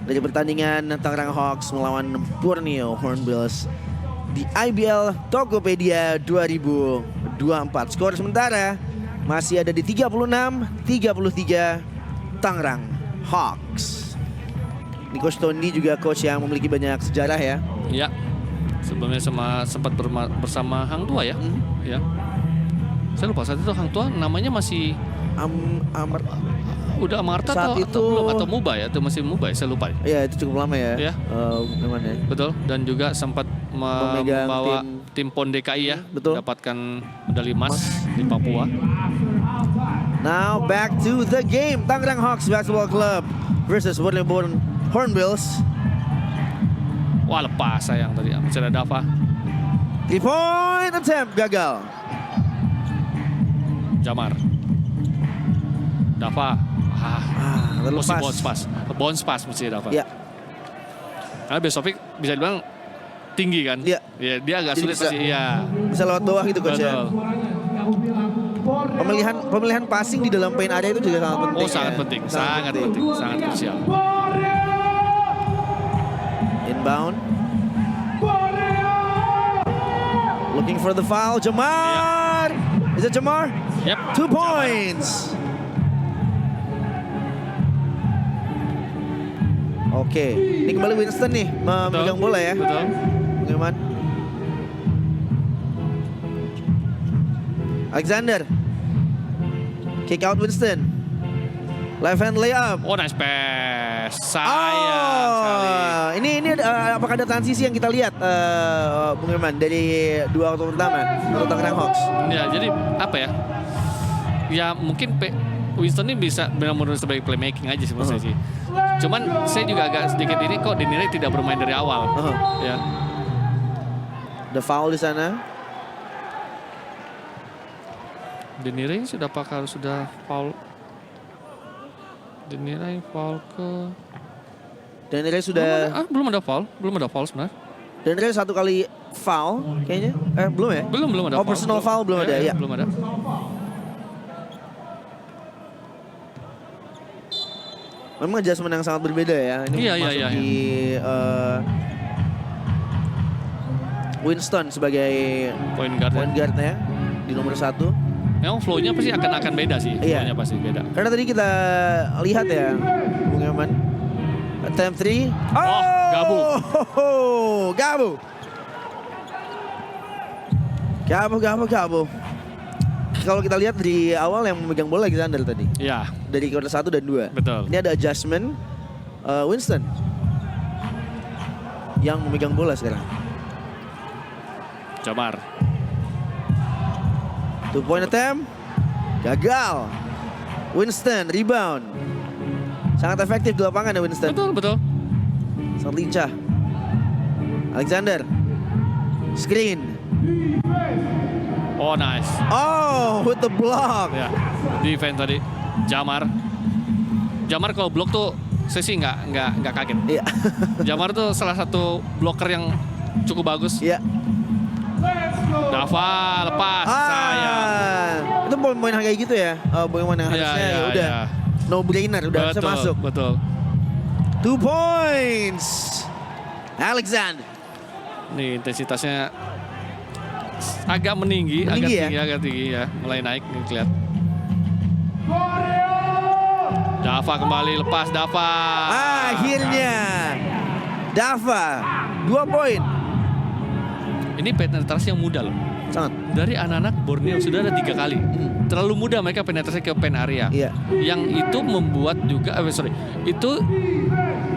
A: dari pertandingan Tangerang Hawks melawan Borneo Hornbills di IBL Tokopedia 2024. Skor sementara masih ada di 36-33 Tangerang Hawks. Ini Coach Tony juga coach yang memiliki banyak sejarah ya.
B: Ya. Sebelumnya sempat bersama Hang Tua ya. Ya. Saya lupa saat itu Hang Tua namanya masih udah Amarta
A: saat
B: atau
A: itu
B: belum atau Muba ya, atau masih Muba ya, saya lupa.
A: Iya, itu cukup lama ya.
B: Ya.
A: Memang ya.
B: Betul, dan juga sempat
A: Memegang
B: membawa tim PON DKI ya,
A: betul.
B: mendapatkan medali emas di Papua.
A: Now back to the game. Tangerang Hawks Basketball Club versus Borneo Hornbills.
B: Wah, lepas sayang tadi. Masih ada Dava.
A: 3-point attempt gagal.
B: Jamar. Dava.
A: Terlepas.
B: Mesti bounce pass mesti Dava.
A: Ya.
B: Karena Besovic bisa dibilang tinggi kan.
A: Iya.
B: Ya, dia agak
A: Jadi
B: sulit
A: bisa-
B: pasti. Iya.
A: Bisa lewat bawah gitu coach ya.
B: Betul.
A: Pemilihan passing di dalam paint area itu juga sangat penting.
B: Oh, sangat
A: ya.
B: penting. Sangat penting. Sangat krusial.
A: Inbound. Looking for the foul. Jamar. Is it Jamar?
B: Yep.
A: 2 points. Oke, ini kembali Winston nih memegang bola ya.
B: Betul.
A: Bagaimana? Alexander. Kick out Winston. Left hand layup.
B: Oh, nice pass. Sayang sekali.
A: Ini apakah ada transisi yang kita lihat Bung Irman dari dua waktu pertama untuk Tangerang Hawks?
B: Ya, jadi apa ya? Ya mungkin Winston ini bisa benar-benar sebagai playmaking aja sih menurut saya sih. Cuman saya juga agak sedikit ini kok dinilai tidak bermain dari awal. Ya.
A: The foul di sana.
B: Dinilai sudah foul. Dinilai foul ke
A: Denire sudah
B: belum ada foul sebenarnya.
A: Denire satu kali foul kayaknya. Belum ya?
B: Belum ada
A: Oh, personal foul belum ada ya.
B: Belum ada.
A: Memang adjustment yang sangat berbeda ya. Ini
B: Iya,
A: masuk
B: iya.
A: di Winston sebagai
B: Point guard.
A: point guard-nya di nomor 1.
B: Memang flow-nya pasti akan beda sih.
A: Iya.
B: Flow-nya pasti beda.
A: Karena tadi kita lihat ya, Bung Yaman. Attempt 3.
B: Oh, Gabu.
A: Gabu. Kalau kita lihat di awal yang memegang bola Alexander tadi.
B: Iya,
A: Dari kuarter 1 dan 2.
B: betul.
A: Ini ada adjustment Winston yang memegang bola sekarang.
B: Jamar.
A: 2-point attempt. Gagal. Winston rebound. Sangat efektif di lapangan ya Winston.
B: Betul.
A: Sangat lincah. Alexander. Screen.
B: Oh, nice.
A: Oh, with the block.
B: Ya, defense tadi. Jamar kalau blok tuh saya sih nggak kaget.
A: Iya.
B: Jamar tuh salah satu blocker yang cukup bagus.
A: Iya.
B: Dava lepas. Sayang.
A: Itu poin-poin yang kayak gitu ya. Bagaimana harusnya ya udah no brainer, udah bisa masuk.
B: Betul.
A: 2 points. Alexander.
B: Nih intensitasnya agak meninggi,
A: Meninggi
B: agak tinggi ya. Mulai naik nih kelihatan.
C: Borneo!
B: Dava kembali, lepas Dava.
A: Akhirnya Dava 2 poin.
B: Ini penetrasi yang mudah loh.
A: Sangat.
B: Dari anak-anak Borneo sudah ada 3 kali. Terlalu mudah mereka penetrasi ke pen area.
A: Iya.
B: Yang itu membuat juga, itu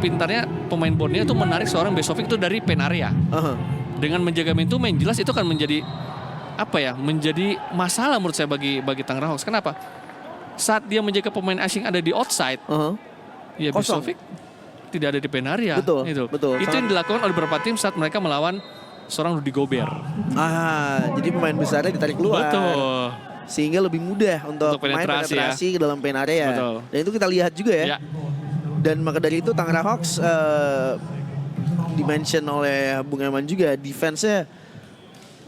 B: pintarnya pemain Borneo itu menarik seorang Besovic itu dari pen area. Dengan menjaga momentum yang jelas itu akan menjadi menjadi masalah menurut saya bagi Tangerang Hawks. Kenapa? Saat dia menjaga pemain asing ada di outside, ya
A: Kosong.
B: Besovic tidak ada di pen area.
A: Betul,
B: Gitu.
A: betul.
B: Itu yang dilakukan oleh beberapa tim saat mereka melawan seorang Rudy Gobert.
A: Jadi pemain besarnya ditarik keluar.
B: Betul.
A: Sehingga lebih mudah untuk pemain penetrasi ke dalam pen area.
B: Betul.
A: Dan itu kita lihat juga ya.
B: Ya.
A: Dan maka dari itu Tangerang Hawks dimention oleh Bung Eman juga defense-nya.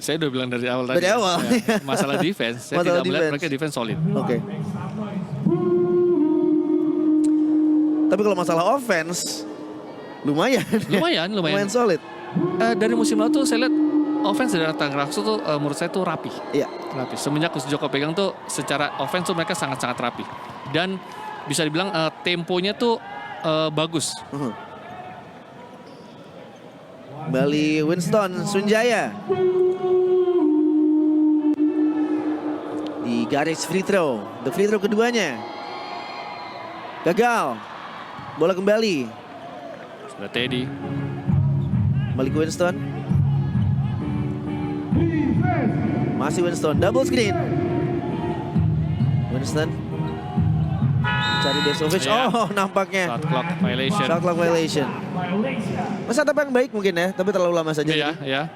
B: Saya udah bilang dari awal tadi.
A: Dari awal.
B: Ya, masalah defense, saya
A: Masalah
B: tidak melihat
A: defense.
B: mereka defense solid.
A: Oke. Tapi kalau masalah offense lumayan.
B: Lumayan.
A: solid.
B: Dari musim lalu tuh saya lihat offense dari Tangerang Hawks tuh menurut saya tuh rapi.
A: Iya.
B: Rapi. Semenjak Coach Joko pegang tuh secara offense tuh mereka sangat-sangat rapi. Dan bisa dibilang temponya tuh bagus.
A: Bali Winston Sunjaya. Di garis free throw. The free throw keduanya. Gagal. Bola kembali.
B: Sudah Teddy.
A: Kembali ke Winston. Masih Winston. Double screen. Winston. Cari Besovic.
B: Iya.
A: Oh, nampaknya.
B: Shot clock violation.
A: Shot clock violation. Masa tapi yang baik mungkin ya, tapi terlalu lama saja.
B: Iya, ya.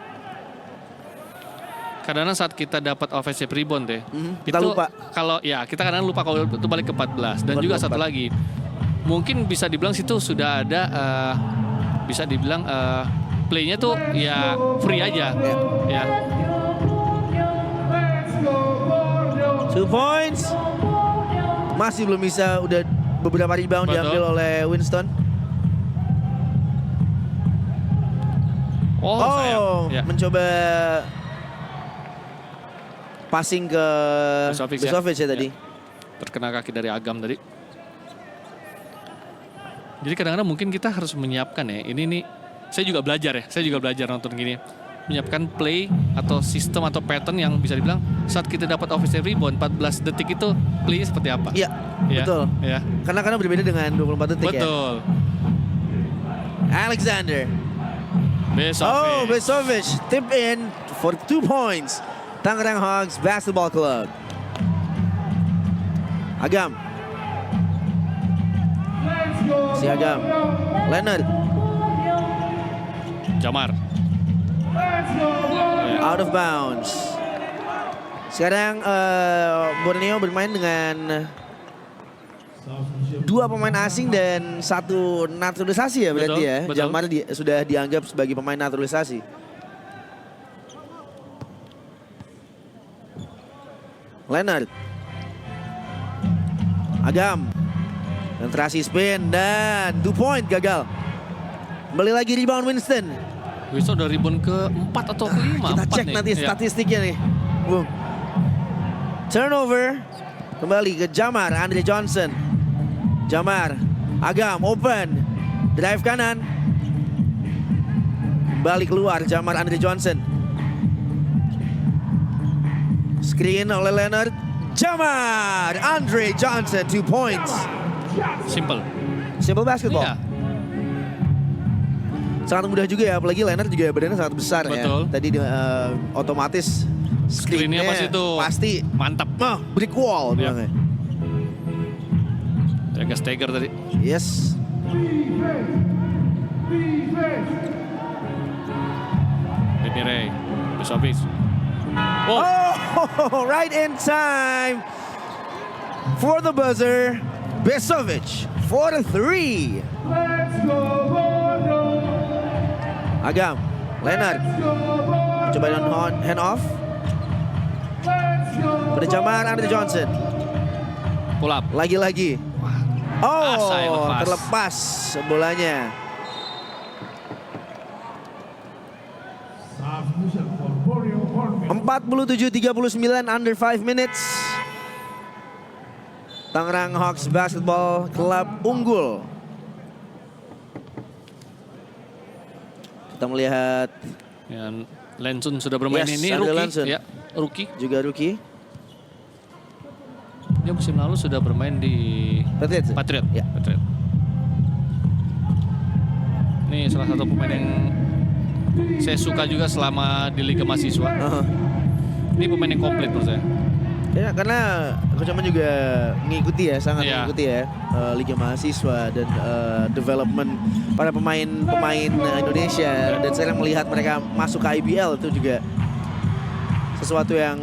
B: Kadang-kadang saat kita dapat offensive rebound deh,
A: kita lupa.
B: Kalau ya kita kadang lupa kalau itu balik ke 14 dan juga satu lagi, mungkin bisa dibilang situ sudah ada, bisa dibilang playnya tuh ya free aja, ya.
A: 2 points. Masih belum bisa, udah beberapa rebound
B: Betul.
A: diambil oleh Winston.
B: Sayang. Ya.
A: Mencoba passing ke Besovic ya tadi.
B: Terkena kaki dari Agam tadi. Jadi kadang-kadang mungkin kita harus menyiapkan ya. Ini nih, saya juga belajar nonton gini. Menyiapkan play atau sistem atau pattern yang bisa dibilang saat kita dapat offensive rebound 14 detik itu play-nya seperti apa.
A: Iya,
B: Ya,
A: betul.
B: Ya.
A: Karena berbeda dengan 24 detik ya.
B: Betul.
A: Alexander.
B: Besovic.
A: Besovic tip in for 2 points. Tangerang Hawks Basketball Club. Agam. Si Agam. Leonard.
B: Jamar.
A: Out of bounds. Sekarang Borneo bermain dengan 2 pemain asing dan 1 naturalisasi ya berarti
B: Betul,
A: ya.
B: betul.
A: Jamar sudah dianggap sebagai pemain naturalisasi. Leonard. Agam. Penetrasi spin dan 2 point gagal. Kembali lagi rebound Winston.
B: Winston udah rebound ke-4 atau ke-5.
A: Kita cek
B: nih.
A: nanti
B: Iya.
A: statistiknya nih. Boom. Turnover. Kembali ke Jamar, Andre Johnson. Jamar, Agam, open. Drive kanan. Kembali keluar, Jamar, Andre Johnson. Screen oleh Leonard. Jamar, Andre Johnson, 2 points.
B: Simple.
A: Simple basketball.
B: Iya.
A: Sangat mudah juga ya, apalagi Leonard juga badannya sangat besar
B: Betul.
A: ya. Tadi otomatis
B: Screen-nya pasti mantap.
A: Brick wall
B: Iya.
A: bilangnya.
B: Agak stagger tadi.
A: Yes.
B: Whitney Ray. Besovic.
A: Oh, right in time for the buzzer. Besovic for the 3. Agam, Leonard. Coba hand off. Pada Jamar, Andre Johnson.
B: Pull up.
A: Lagi-lagi.
B: Asa yang lepas.
A: Terlepas bolanya.
C: Substitution for Borneo Hornbill.
A: 47-39 under 5 minutes. Tangerang Hawks Basketball Club unggul. Kita melihat
B: Ya, Lensun sudah bermain
A: Yes,
B: ini
A: Andre
B: rookie.
A: Lensun.
B: Ya, rookie.
A: juga rookie.
B: Dia musim lalu sudah bermain di
A: Patriots.
B: Patriot.
A: Ya.
B: Patriot. Ini salah satu pemain yang saya suka juga selama di Liga Mahasiswa. Ini pemain yang komplit menurut saya.
A: Ya, karena Coach Aman juga mengikuti ya, sangat
B: Iya.
A: mengikuti ya Liga Mahasiswa dan development para pemain-pemain Indonesia, dan sekarang melihat mereka masuk ke IBL itu juga sesuatu yang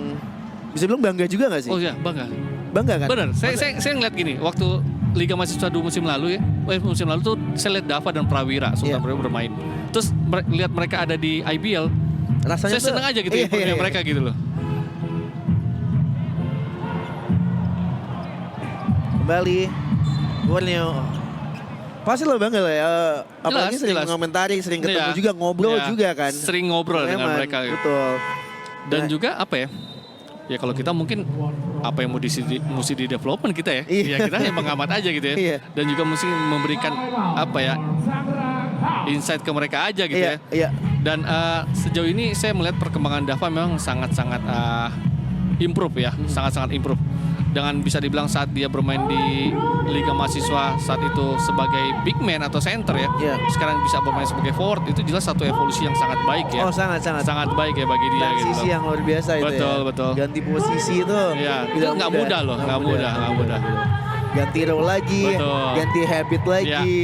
A: bisa bilang bangga juga nggak sih?
B: Oh ya, bangga.
A: Bangga kan?
B: Bener, saya ngeliat gini, waktu Liga Mahasiswa 2 musim lalu ya, musim lalu tuh saya lihat Dava dan Prawira, Sultan
A: Iya.
B: Prawira bermain. Terus lihat mereka ada di IBL,
A: Rasanya
B: saya
A: tuh-
B: seneng aja gitu
A: iya,
B: ya,
A: iya, iya.
B: mereka gitu loh.
A: Kembali Borneo. Pasti lo bangga lah ya, apalagi sering
B: jelas.
A: mengomentari, sering ketemu
B: Iya.
A: juga, ngobrol
B: Iya,
A: juga kan.
B: sering ngobrol dengan
A: Memang,
B: mereka gitu.
A: Betul.
B: Dan
A: Nah.
B: juga apa ya? Ya kalau kita mungkin apa yang mesti di development kita ya.
A: Iya.
B: Ya kita yang pengamat aja gitu ya.
A: Iya.
B: Dan juga mesti memberikan apa ya? Insight ke mereka aja gitu
A: Iya,
B: ya.
A: iya.
B: Dan sejauh ini saya melihat perkembangan Dava memang sangat-sangat improve ya, sangat-sangat improve. Dengan bisa dibilang saat dia bermain di Liga Mahasiswa saat itu sebagai big man atau center ya.
A: Iya.
B: Sekarang bisa bermain sebagai forward, itu jelas satu evolusi yang sangat baik ya.
A: Oh, sangat.
B: Sangat baik ya bagi dia gitu.
A: Transisi yang luar biasa itu
B: Betul,
A: ya.
B: betul.
A: Ganti posisi itu.
B: Iya, itu
A: tidak
B: nggak mudah loh, nggak mudah.
A: Ganti role lagi,
B: Betul.
A: ganti habit lagi.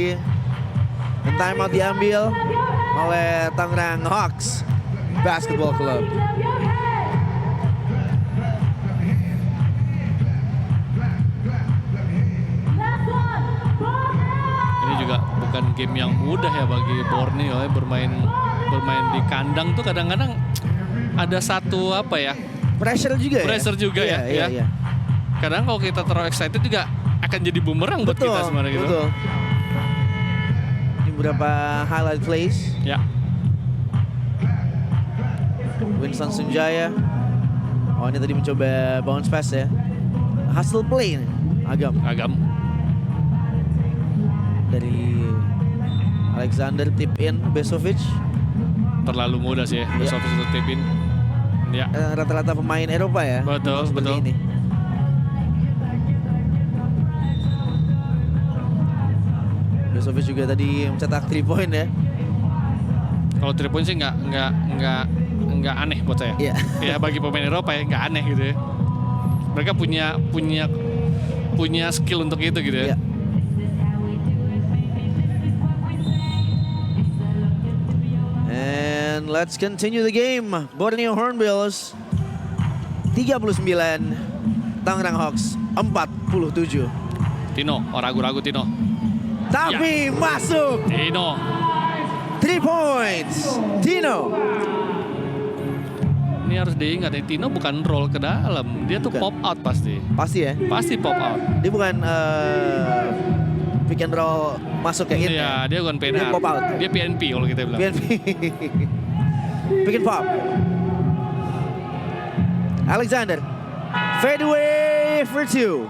A: Dan time out diambil oleh Tangerang Hawks Basketball Club.
B: Ini juga bukan game yang mudah ya bagi Borneo ya, bermain di kandang tuh kadang-kadang ada satu apa ya?
A: Pressure juga ya.
B: Pressure juga
A: Iya,
B: ya,
A: Iya,
B: ya.
A: iya.
B: Kadang kalau kita terlalu excited juga akan jadi bumerang buat
A: Betul,
B: kita sebenarnya gitu.
A: betul. Ini beberapa highlight plays.
B: Ya.
A: Winston Sunjaya. Oh, ini tadi mencoba bounce pass ya. Hustle play nih.
B: Agam.
A: Dari Alexander tip in Besovic.
B: Terlalu mudah sih ya. Besok itu tipin. Ya.
A: Rata-rata pemain Eropa ya.
B: Betul,
A: Seperti
B: betul.
A: ini. Besovic juga tadi mencetak 3 point ya.
B: Kalau 3 point sih nggak aneh buat saya.
A: Iya.
B: Ya bagi pemain Eropa ya nggak aneh gitu ya. Mereka punya skill untuk itu gitu ya.
A: Iya. And let's continue the game. Borneo Hornbills 39, Tangerang Hawks 47.
B: Tino, ragu-ragu Tino.
A: Tapi masuk
B: Tino.
A: 3 points. Tino.
B: Ini harus diingat nih, Tino bukan roll ke dalam. Dia tuh
A: Bukan.
B: pop out pasti.
A: Pasti ya.
B: Pasti pop out.
A: Dia bukan pick and roll masuk ke in.
B: Iya, dia bukan
A: Dia
B: PNR.
A: pop out.
B: Dia PNP kalau kita bilang.
A: PNP. Pick and pop. Alexander. Fade away for 2.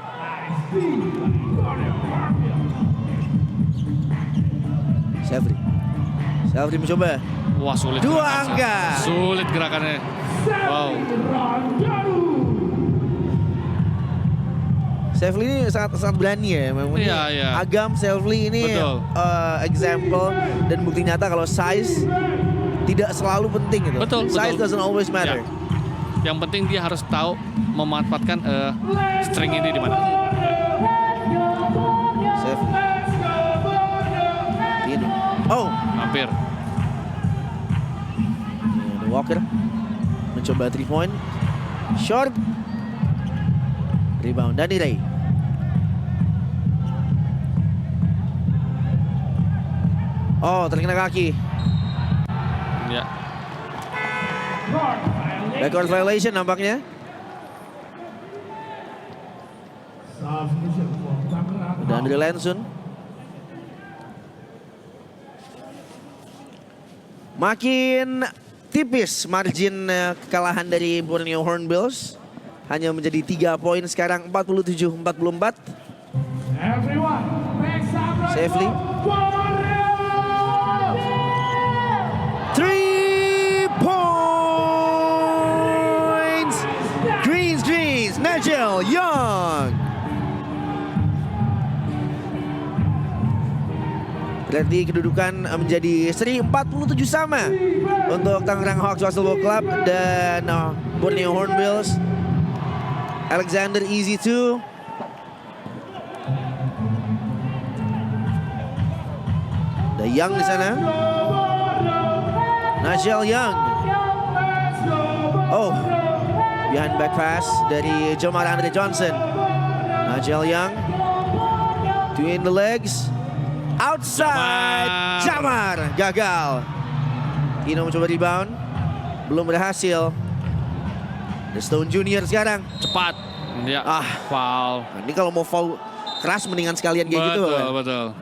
A: Selvri mencoba.
B: Wah, sulit.
A: 2
B: gerakan,
A: angka.
B: Sulit gerakannya. Wow.
A: Selvli ini sangat berani ya. Memang ini
B: Iya, iya.
A: Agam Selvli ini
B: Betul.
A: example dan bukti nyata kalau size tidak selalu penting gitu.
B: Betul,
A: Size
B: betul.
A: doesn't always matter.
B: Ya. Yang penting dia harus tahu memanfaatkan string ini di mana.
A: Selvli. Ini. Oh,
B: Hampir.
A: Walker mencoba 3 point. Short. Rebound Dani Ray. Oh, terkena kaki.
B: Ya.
A: Backcourt violation nampaknya.
C: Submission for Tangerang
A: Udah Andre Lensun. Makin tipis margin kekalahan dari Borneo Hornbills. Hanya menjadi 3 poin sekarang, 47-44.
C: Everyone, make some noise
A: Safely.
C: for Borneo!
A: 3 points. Greens, Nigel Young. Berarti kedudukan menjadi seri 47 sama untuk Tangerang Hawks Basketball Club dan Borneo Hornbills. Alexander Easy 2. Ada Young di sana. Nigel Young. Oh, behind back pass dari Jomar Andre Johnson. Nigel Young. Twin the legs. Outside. Jamar. Gagal. Tino mencoba rebound. Belum berhasil. The Stone Junior sekarang.
B: Cepat. Ya, foul.
A: Nah, ini kalau mau foul keras mendingan sekalian kayak gitu.
B: Betul.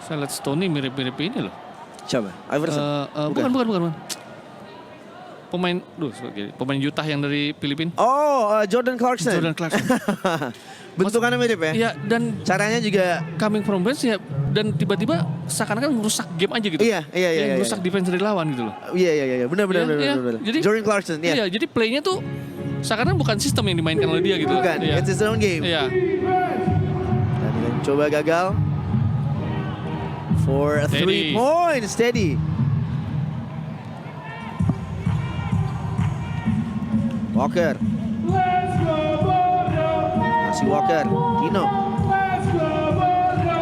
B: Saya lihat Stone ini mirip-mirip ini loh.
A: Coba, Iverson.
B: Bukan. Pemain Utah yang dari Filipina.
A: Oh, Jordan Clarkson. Bentukannya mirip ya?
B: Iya, dan
A: Caranya juga.
B: coming from bench ya, dan tiba-tiba seakan-akan merusak game aja gitu.
A: Iya.
B: Merusak defense dari lawan gitu loh.
A: Iya. Benar.
B: Jadi,
A: Jordan Clarkson, ya.
B: Iya, jadi playnya tuh seakan-akan bukan sistem yang dimainkan oleh dia gitu.
A: Bukan,
B: Iya.
A: it's his own game.
B: Iya.
A: Dan coba gagal. For a 3 points, steady. Walker.
C: Let's go Borneo!
A: Masih Walker. Tino.
C: Let's go Borneo!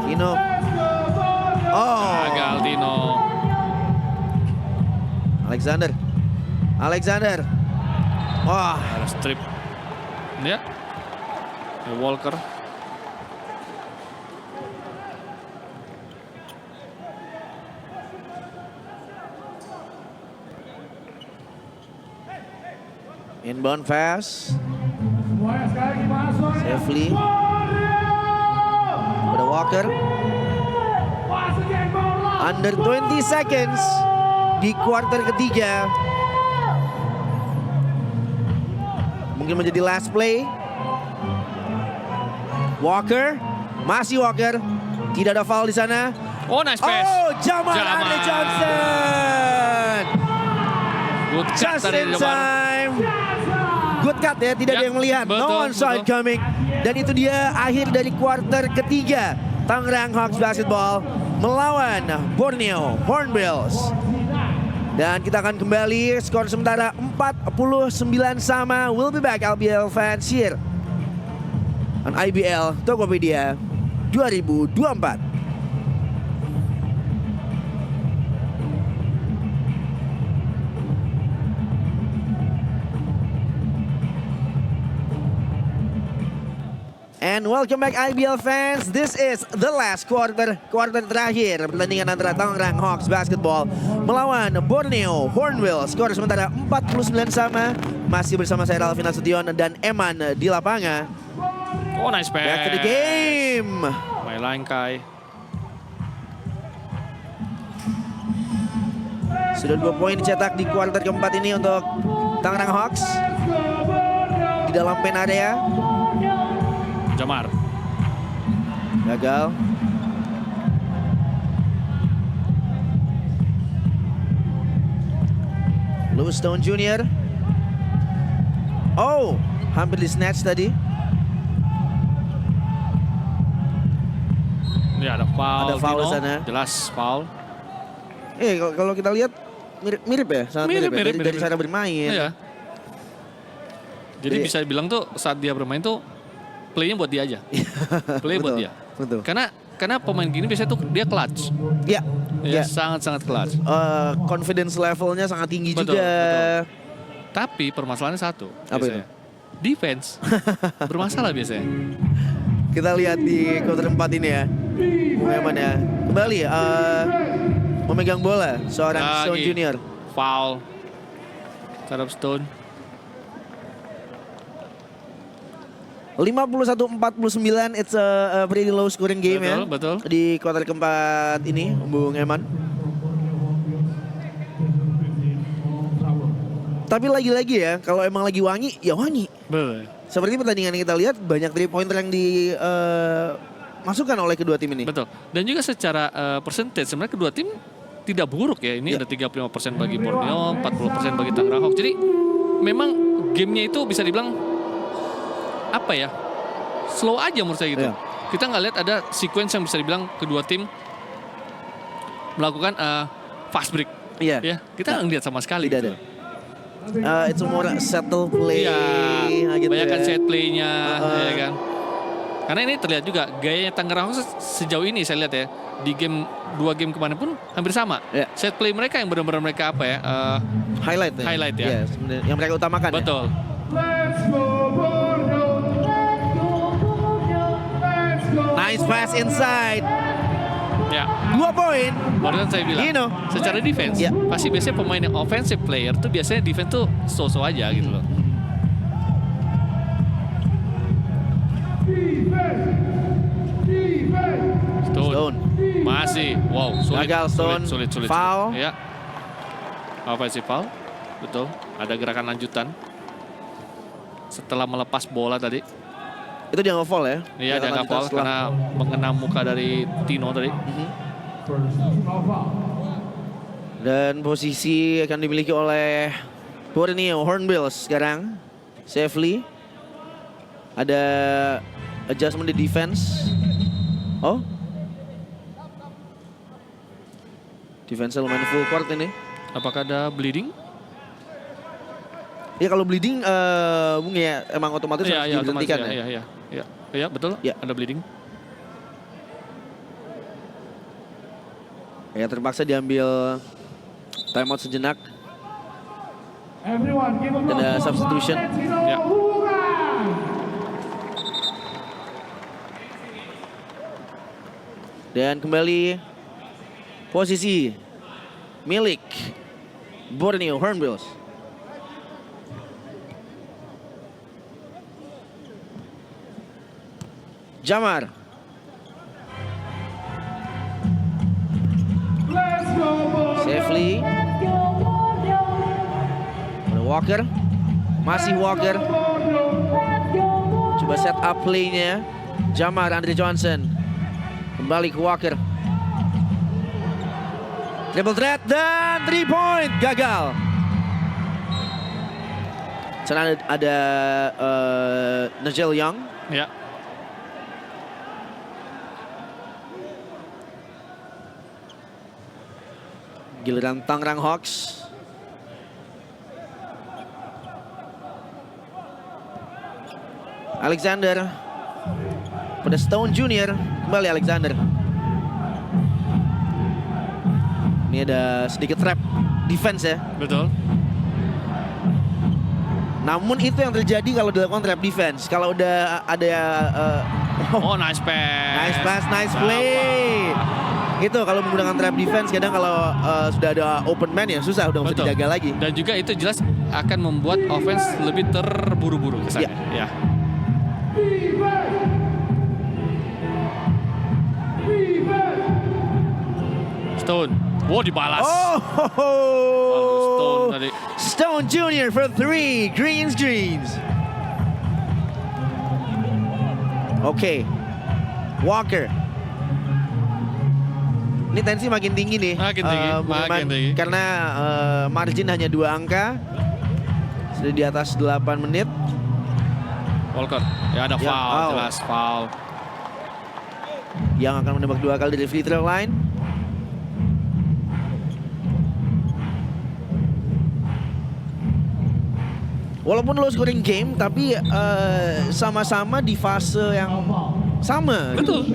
A: Tino.
C: Let's go Borneo!
A: Oh.
B: Gagal Tino.
A: Alexander. Wah.
B: Ada strip. Ya. Walker.
A: Inbound pass.
C: Semuanya sekali lagi mana suaranya?
A: Safely.
C: Borneo!
A: Pada Walker.
C: Once again, Borneo!
A: Under 20 seconds di kuarter ketiga. Mungkin menjadi last play. Walker. Masih Walker. Tidak ada foul di sana.
B: Oh, nice pass.
A: Oh, Jamar Andre Johnson.
B: Good cut
A: Just
B: dari
A: in
B: Jamar.
A: time. Good cut ya, tidak ada yang melihat.
B: Betul,
A: No one saw it coming. Dan itu dia akhir dari kuarter ketiga. Tangerang Hawks Basketball melawan Borneo Hornbills. Dan kita akan kembali skor sementara 49 sama. We'll be back LBL fans here on IBL Tokopedia 2024. And welcome back IBL fans. This is the last quarter terakhir pertandingan antara Tangerang Hawks Basketball melawan Borneo Hornbills. Skor sementara 49 sama. Masih bersama saya Ralvin Nasution dan Eman di lapangan.
B: Oh, nice pass.
A: Back to the game.
B: Mai Langkai.
A: Sudah 2 poin dicetak di kuarter keempat ini untuk Tangerang Hawks di dalam pen area.
B: Jamar.
A: Gagal. Lewis Stone Jr. Oh, hampir di snatch tadi.
B: Ya, ada foul.
A: Ada foul
B: Tino.
A: di sana.
B: Jelas foul.
A: Kalau kita lihat mirip ya, sangat mirip, ya, dari
B: mirip.
A: cara bermain.
B: Iya. Jadi bisa dibilang tuh saat dia bermain tuh play-nya buat dia aja. Play buat dia.
A: Betul.
B: Karena pemain gini biasanya tuh dia clutch.
A: Ya,
B: Ya, sangat-sangat clutch.
A: confidence levelnya sangat tinggi
B: Betul,
A: juga.
B: Tapi permasalahannya satu.
A: Apa
B: biasanya. Defense bermasalah biasanya.
A: Kita lihat di kuarter 4 ini ya. Bung Eman ya. Kembali memegang bola seorang Stone Junior.
B: Foul terhadap Stone.
A: 51-49, it's a pretty low scoring game ya.
B: Betul.
A: Di kuarter keempat ini, Bung Eman. Tapi lagi-lagi ya, kalau emang lagi wangi, ya wangi.
B: Betul.
A: Seperti pertandingan yang kita lihat, banyak 3-pointer yang dimasukkan oleh kedua tim ini.
B: Betul. Dan juga secara percentage sebenarnya kedua tim tidak buruk ya. Ini
A: Ya.
B: ada 35% bagi Borneo, 40% bagi Tangerang Hawks. Jadi memang gamenya itu bisa dibilang apa ya? Slow aja menurut saya gitu.
A: Ya.
B: Kita nggak lihat ada sequence yang bisa dibilang kedua tim melakukan fast break.
A: Iya.
B: Ya, kita nggak lihat sama sekali.
A: Tidak
B: gitu.
A: ada. Itu more settle play.
B: Iya,
A: gitu
B: banyak kan
A: ya.
B: set play-nya, ya kan. Karena ini terlihat juga gayanya Tangerang Hawks sejauh ini saya lihat ya di dua game kemarin pun hampir sama.
A: Ya.
B: Set play mereka yang benar-benar mereka apa ya?
A: Highlight ya.
B: Highlight ya.
A: Iya, sebenarnya yang mereka utamakan ya.
B: Betul.
C: Let's go Borneo. Let's go.
A: Nice pass inside.
B: Ya,
A: 2 poin.
B: baru kan saya bilang.
A: Gino.
B: Secara defense,
A: Ya.
B: pasti biasanya pemain yang offensive player tuh biasanya defense tuh so-so aja gitu loh.
A: Stone.
B: Masih, wow, sulit,
A: Gagal Stone.
B: sulit.
A: Foul.
B: Ya, offensive foul, betul. Ada gerakan lanjutan setelah melepas bola tadi.
A: Itu dia nge-foul ya.
B: Iya, dia nggak foul karena mengenam muka dari Tino tadi.
A: Dan posisi akan dimiliki oleh Borneo Hornbills sekarang. Safely. Ada adjustment di defense. Oh. Defense lumayan full court ini.
B: Apakah ada bleeding?
A: Ya kalau bleeding Bung ya emang otomatis harus
B: Iya, otomatis
A: diberhentikan
B: ya.
A: ya.
B: Iya, betul.
A: Ya.
B: Ada bleeding.
A: Ya terpaksa diambil timeout sejenak.
C: Everyone give a
A: Dan ada substitution.
B: Ya.
A: Dan kembali posisi milik Borneo Hornbills. Jamar.
C: Let's go Borneo.
A: Safely. Ada Walker. Masih Walker. Coba set up play-nya. Jamar Andre Johnson. Kembali ke Walker. Triple threat dan 3 point gagal. Sana ada Nigel Young.
B: Ya.
A: Giliran Tangerang Hawks. Alexander. Pada Stone Junior. Kembali Alexander. Ini ada sedikit trap defense ya.
B: Betul.
A: Namun itu yang terjadi kalau dilakukan trap defense. Kalau udah ada
B: Oh, nice pass.
A: nice pass, nice play. Itu kalau menggunakan trap defense kadang kalau sudah ada open man ya susah udah bisa
B: Betul.
A: dijaga lagi.
B: Dan juga itu jelas akan membuat offense lebih terburu-buru kesannya. Ya. Stone. Wow, dibalas. Stone tadi.
A: Stone Junior for 3. Greens. Oke. Walker. Ini tensi makin tinggi nih.
B: Makin tinggi,
A: Bung
B: makin
A: Iman.
B: tinggi.
A: Karena margin hanya 2 angka. Sudah di atas 8 menit.
B: Walker. Ya ada
A: Ya,
B: foul,
A: foul.
B: jelas foul.
A: Yang akan menembak 2 kali dari free throw line. Walaupun low scoring game, tapi sama-sama di fase yang sama.
B: Betul.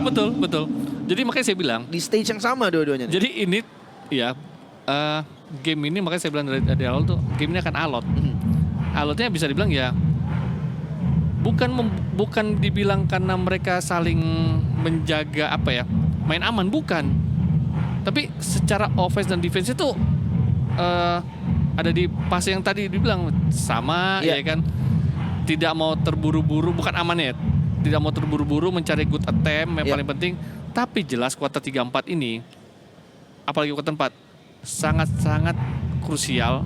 B: Jadi makanya saya bilang,
A: Di stage yang sama dua-duanya.
B: jadi ini ya game ini makanya saya bilang dari awal tuh game ini akan alot. Alotnya bisa dibilang ya bukan dibilang karena mereka saling menjaga apa ya main aman, bukan. Tapi secara offense dan defense itu ada di fase yang tadi dibilang sama
A: Iya.
B: ya kan, tidak mau terburu-buru, bukan aman ya, tidak mau terburu-buru mencari good attempt yang
A: Iya.
B: paling penting. Tapi jelas kuarter 3-4 ini, apalagi kuarter 4, sangat-sangat krusial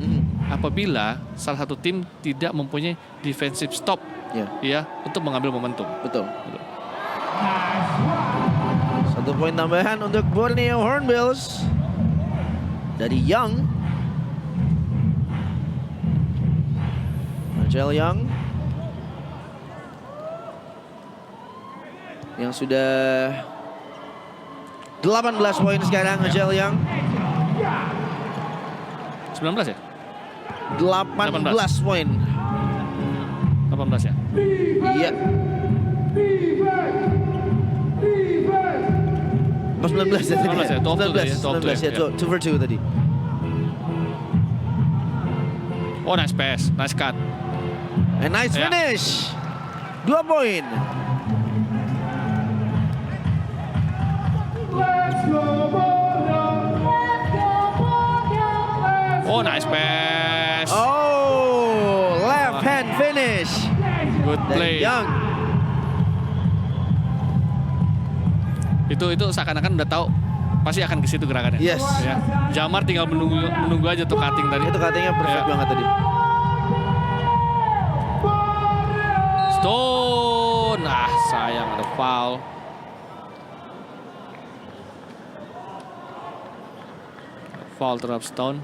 B: apabila salah satu tim tidak mempunyai defensive stop
A: Ya,
B: ya untuk mengambil momentum.
A: betul. 1 poin tambahan untuk Borneo Hornbills dari Young. Nigel Young yang sudah 18 poin sekarang. Nigel Young
B: 19 ya?
A: 18 poin.
B: 18 ya?
A: Iya. Oh, 19 ya tadi.
B: 19 ya,
A: 19 ya, 2 for 2 tadi.
B: Oh, nice pass, nice cut.
A: And nice
B: Ya.
A: finish. 2 poin.
C: Let's go, Borneo!
D: Let's go, Borneo!
B: Oh, nice pass.
A: Oh, left hand finish
B: Good
A: dari
B: play.
A: Young.
B: Itu seakan-akan udah tahu pasti akan ke situ gerakannya.
A: Yes.
B: Ya. Jamar tinggal menunggu aja tuh cutting tadi.
A: Itu katanya perfect
B: Ya.
A: banget tadi.
B: Stone. Ah, sayang ada foul. Foul terhadap Stone.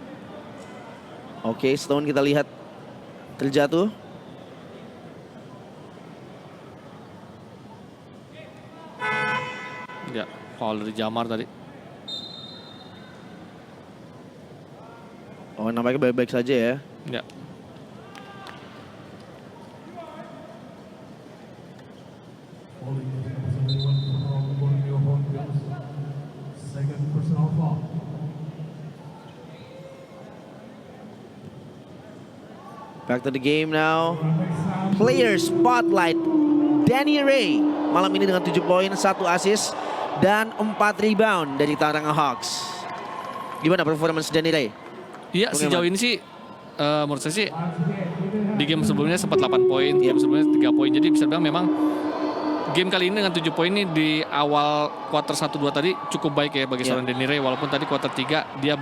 A: Oke, Stone kita lihat terjatuh.
B: Ya, foul dari Jamar tadi.
A: Oh, nampaknya baik-baik saja ya.
B: Ya.
C: Second personal foul.
A: Back to the game now. Player spotlight. Danny Ray malam ini dengan 7 poin, 1 assist dan 4 rebound dari Tangerang Hawks. Gimana performance Danny Ray?
B: Iya,
A: Bagaimana?
B: sejauh ini sih menurut saya sih di game sebelumnya sempat 8 poin, game sebelumnya 3 poin. Jadi bisa bilang memang game kali ini dengan 7 poin ini di awal kuarter 1-2 tadi cukup baik ya bagi
A: Iya.
B: seorang Danny Ray. Walaupun tadi kuarter 3 dia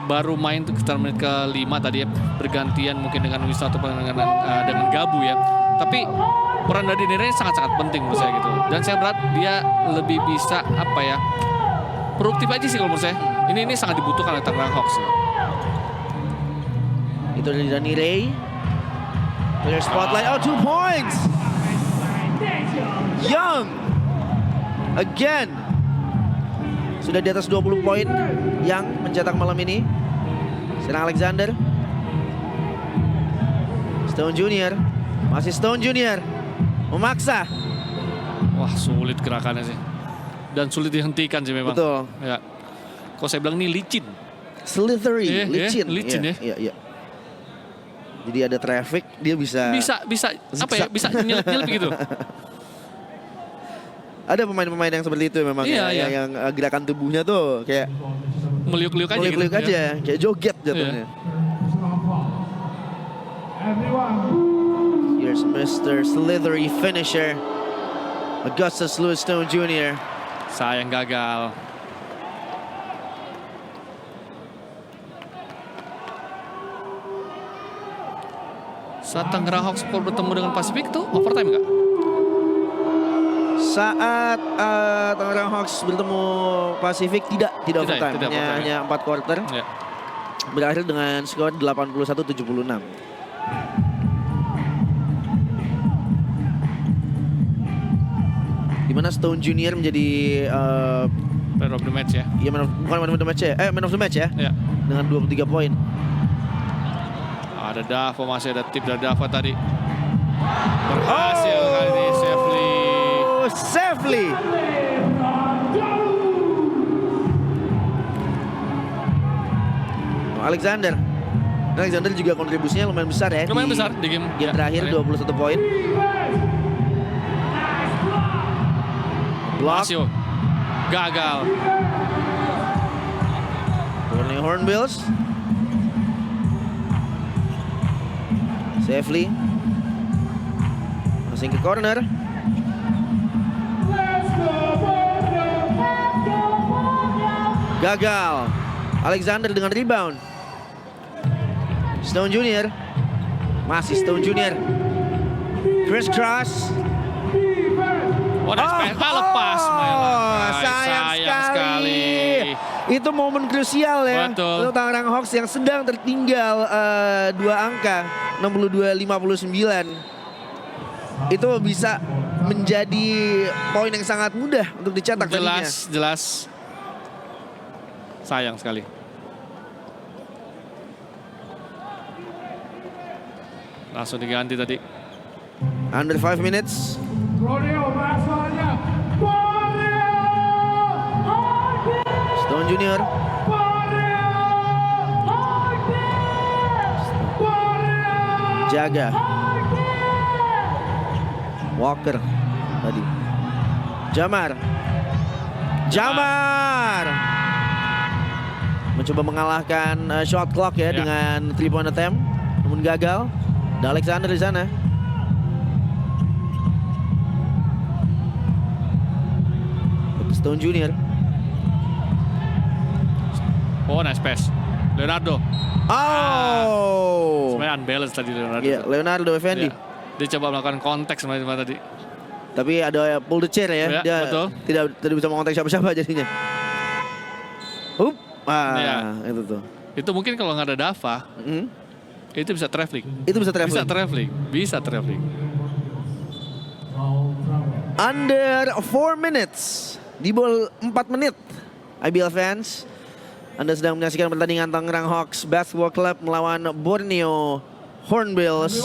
B: baru main tuh sekitar menit ke-5 tadi ya, bergantian mungkin dengan Wisnu atau dengan Gabu ya. Tapi peran dari Danny Ray sangat-sangat penting menurut saya gitu. Dan saya berat dia lebih bisa apa ya, produktif aja sih kalau menurut saya. Ini sangat dibutuhkan oleh Tangerang Hawks.
A: Itu dari Danny Ray. Player spotlight. Oh, 2 points. Young. Again. Sudah di atas 20 poin. Young mencetak malam ini. Serang Alexander. Stone Junior. Masih Stone Junior. Memaksa.
B: Wah, sulit gerakannya sih. Dan sulit dihentikan sih memang.
A: Betul.
B: Ya. Kalau saya bilang ini licin.
A: Slithery.
B: Iya,
A: Licin.
B: licin ya.
A: Iya, iya. Jadi ada traffic, dia bisa...
B: Bisa apa ya? Bisa nyelip gitu.
A: Ada pemain-pemain yang seperti itu memang
B: Iya,
A: ya,
B: iya.
A: yang gerakan tubuhnya tuh kayak
B: Meliuk-liuk aja
A: meliuk-liuk
B: gitu.
A: aja,
B: Ya.
A: kayak joget jatuhnya.
C: Personal foul. Everyone.
A: Here's Mr. Slithery finisher, Augustus Lewis Stone Jr.
B: Sayang gagal. Saat Tangerang Hawks bertemu dengan Pacific tuh overtime nggak?
A: Saat Tangerang Hawks bertemu Pacific tidak
B: Tidak ya,
A: overtime,
B: tidak overtime,
A: hanya 4 quarter,
B: Ya.
A: berakhir dengan skor 81-76. Di mana Stone Junior menjadi
B: Player of the match ya.
A: ya bukan man of the match ya, man of the match ya,
B: Ya.
A: dengan 23 poin.
B: Ada Dava, masih ada tip dari Dava tadi. Berhasil kali ini safely.
A: Oh, safely. Alexander juga kontribusinya lumayan besar ya.
B: Lumayan
A: di
B: besar di game.
A: game
B: Ya,
A: terakhir 21 poin. Block.
B: Masih gagal.
A: Borneo Hornbills. Safely. Masing ke corner. Gagal. Alexander dengan rebound. Stone Junior. Masih Stone Junior. Chris Cross.
B: Oh, nice pass. Lepas.
A: Sayang sekali. Itu momen krusial ya.
B: Betul.
A: Untuk Tangerang Hawks yang sedang tertinggal 2 angka. 62-59. Itu bisa menjadi poin yang sangat mudah untuk dicetak tadinya.
B: Jelas. Sayang sekali. Langsung diganti tadi.
A: Under 5 minutes.
C: Borneo masalahnya. Borneo.
A: Stone Junior. Jaga. Walker tadi. Jamar. Mencoba mengalahkan shot clock ya, dengan 3-point attempt, namun gagal. Ada Alexander di sana. Stone Junior.
B: Oh, nice pass. Leonardo.
A: Oh.
B: Sebenarnya unbalanced tadi Leonardo.
A: Iya, Leonardo Effendi.
B: Iya. Dia coba melakukan konteks sama tadi.
A: Tapi ada pull the chair ya.
B: Ya,
A: Dia
B: betul.
A: tidak bisa mengontak siapa-siapa jadinya.
B: Iya.
A: Itu tuh.
B: Itu mungkin kalau nggak ada Dava, itu bisa traveling.
A: Itu bisa traveling.
B: Bisa traveling.
A: Under 4 minutes. Di ball 4 menit. IBL fans, Anda sedang menyaksikan pertandingan Tangerang Hawks Basketball Club melawan Borneo Hornbills.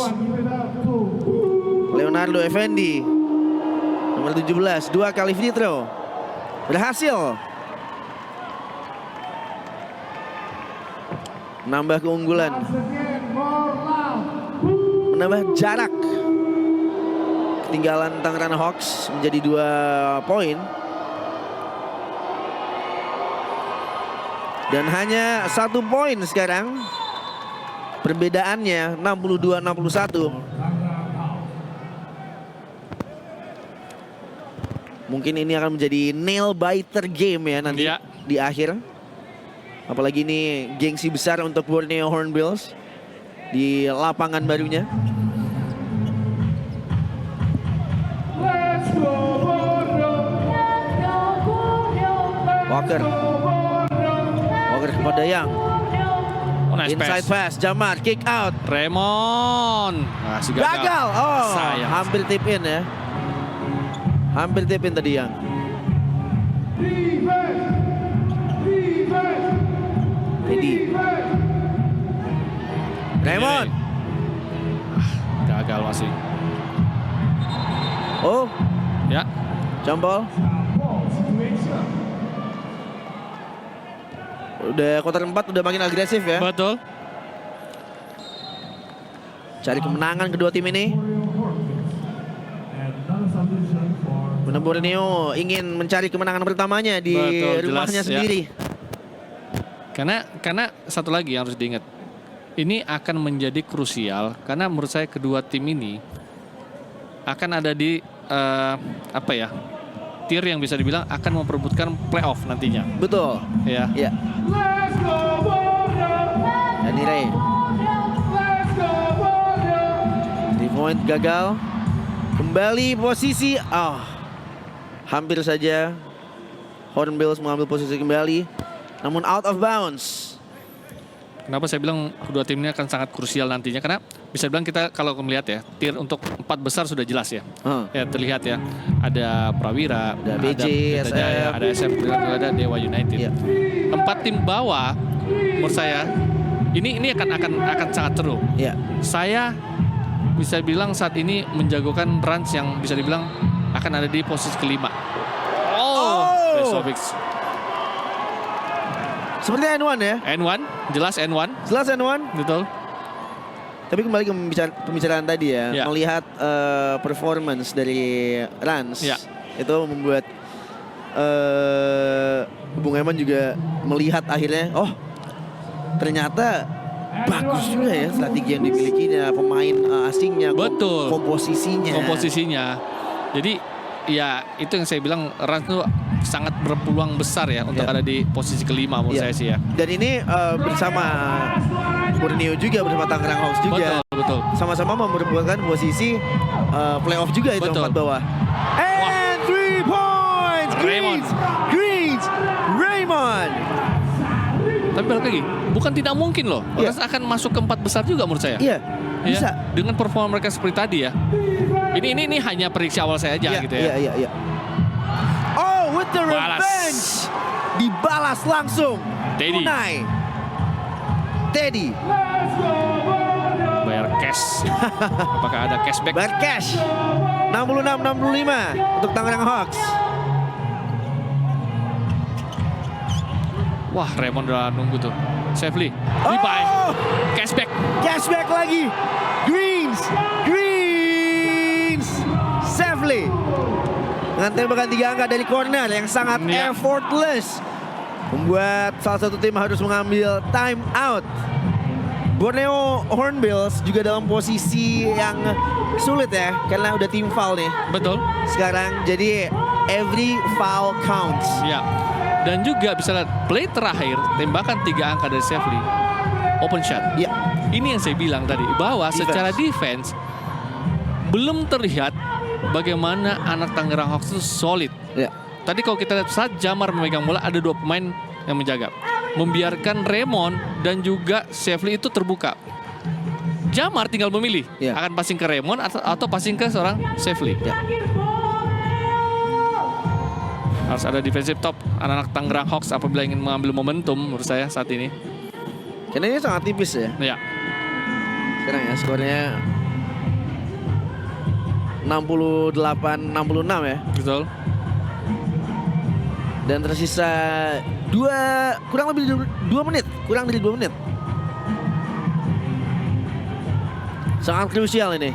A: Leonardo Effendi, nomor 17, 2 kali free throw. Berhasil. Menambah keunggulan. Menambah jarak. Ketinggalan Tangerang Hawks menjadi 2 poin. Dan hanya 1 poin sekarang. Perbedaannya 62-61. Mungkin ini akan menjadi nail biter game ya nanti di akhir. Apalagi ini gengsi besar untuk Borneo Hornbills di lapangan barunya. Walker kepada Yang.
B: Oh, nice
A: Inside pass, Jamar, kick out.
B: Raymond.
A: Gagal. Oh,
B: sayang.
A: hampir tip in ya. Hampir tip in tadi Yang. Teddy. Raymond.
B: Gagal masih.
A: Oh,
B: Ya.
A: jump ball. Udah kuarter 4 udah makin agresif ya.
B: Betul.
A: Cari kemenangan kedua tim ini. Benar Borneo ingin mencari kemenangan pertamanya di rumahnya
B: jelas,
A: sendiri.
B: Ya. Karena satu lagi yang harus diingat. Ini akan menjadi krusial karena menurut saya kedua tim ini akan ada di tier yang bisa dibilang akan memperebutkan playoff nantinya.
A: Betul.
B: Ya.
A: Ya. Dani Ray. 3-point gagal. Kembali posisi. Hampir saja Hornbills mengambil posisi kembali. Namun out of bounds.
B: Kenapa saya bilang kedua tim ini akan sangat krusial nantinya? Karena bisa bilang kita kalau melihat ya, tier untuk 4 besar sudah jelas ya. Ya terlihat ya, ada Prawira,
A: ada BJ,
B: ada Jaya, ada SF, ada Dewa United. 4 tim bawah, menurut saya ini akan sangat seru.
A: Ya.
B: Saya bisa bilang saat ini menjagokan Rans yang bisa dibilang akan ada di posisi kelima. Brezovic.
A: Seperti N1 ya.
B: N1, jelas N1.
A: Jelas N1.
B: Betul.
A: Tapi kembali ke pembicaraan tadi ya, melihat performance dari Rans, itu membuat Bung Eman juga melihat akhirnya, ternyata bagus juga ya strategi yang dimilikinya, pemain asingnya,
B: betul.
A: komposisinya.
B: Jadi ya itu yang saya bilang Rans tuh sangat berpeluang besar ya untuk ada di posisi kelima menurut saya sih ya.
A: Dan ini bersama Borneo juga, bersama Tangerang Hawks juga.
B: Betul.
A: Sama-sama memperebutkan posisi playoff juga itu
B: Betul.
A: 4 bawah. And 3 points!
B: Raymond.
A: Greens! Raymond!
B: Tapi balik lagi, bukan tidak mungkin loh.
A: Iya.
B: Rans akan masuk ke 4 besar juga menurut saya.
A: Iya,
B: Ya,
A: bisa.
B: dengan performa mereka seperti tadi ya. Ini hanya prediksi awal saya aja gitu ya.
A: Iya. Oh, with the
B: Balas.
A: revenge! Dibalas langsung.
B: Teddy.
A: Tunai. Teddy.
B: Bayar cash. Apakah ada cashback?
A: Bayar cash. 66-65 untuk Tangerang Hawks.
B: Wah, Raymond udah nunggu tuh. Safely.
A: Oh!
B: Lipai. Cashback.
A: Cashback lagi. Greens. Safely. Dengan tembakan 3 angka dari corner yang sangat
B: Iya.
A: effortless. Membuat salah satu tim harus mengambil time out. Borneo Hornbills juga dalam posisi yang sulit ya. Karena udah tim foul nih
B: Betul.
A: sekarang. Jadi every foul counts.
B: Ya. Dan juga bisa lihat play terakhir tembakan 3 angka dari Safely. Open shot.
A: Ya.
B: Ini yang saya bilang tadi bahwa secara defense belum terlihat bagaimana anak Tangerang Hawks itu solid.
A: Ya.
B: Tadi kalau kita lihat saat Jamar memegang bola ada 2 pemain yang menjaga. Membiarkan Raymond dan juga Safely itu terbuka. Jamar tinggal memilih
A: Ya.
B: akan passing ke Raymond atau passing ke seorang Safely.
A: Ya.
B: Harus ada defensive top anak-anak Tangerang Hawks apabila ingin mengambil momentum menurut saya saat ini.
A: Karena ini sangat tipis ya.
B: Ya,
A: Sekarang ya skornya 68-66 ya.
B: betul.
A: Dan tersisa kurang lebih 2 menit. Kurang dari 2 menit. Sangat krusial ini.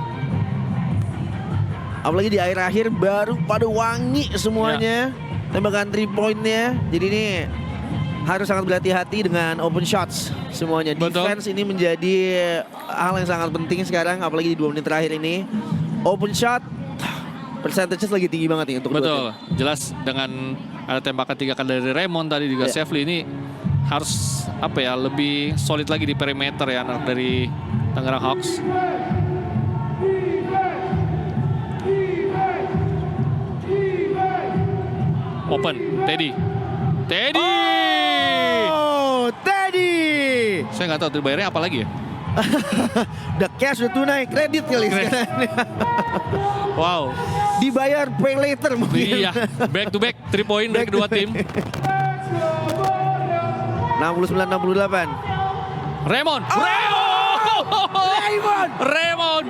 A: Apalagi di akhir-akhir baru pada wangi semuanya. Tembakan 3 point-nya. Jadi ini harus sangat berhati-hati dengan open shots semuanya.
B: Betul.
A: Defense ini menjadi hal yang sangat penting sekarang. Apalagi di 2 menit terakhir ini. Open shot percentages lagi tinggi banget nih untuk
B: Betul. Jelas dengan ada tembakan 3 kali dari Raymond tadi juga
A: Ya.
B: Safely ini harus lebih solid lagi di perimeter ya anak dari Tangerang Hawks. Open, Teddy.
A: Oh, Teddy.
B: Saya nggak tahu dibayarnya apa lagi ya.
A: Udah cash, udah tunai, kredit kali
B: Kredit.
A: sekarang.
B: Wow.
A: Dibayar pay later mungkin.
B: Iya, back to back 3 point dari kedua tim.
A: 69-68.
B: Raymond.
A: Oh! Raymond.
B: Raymond.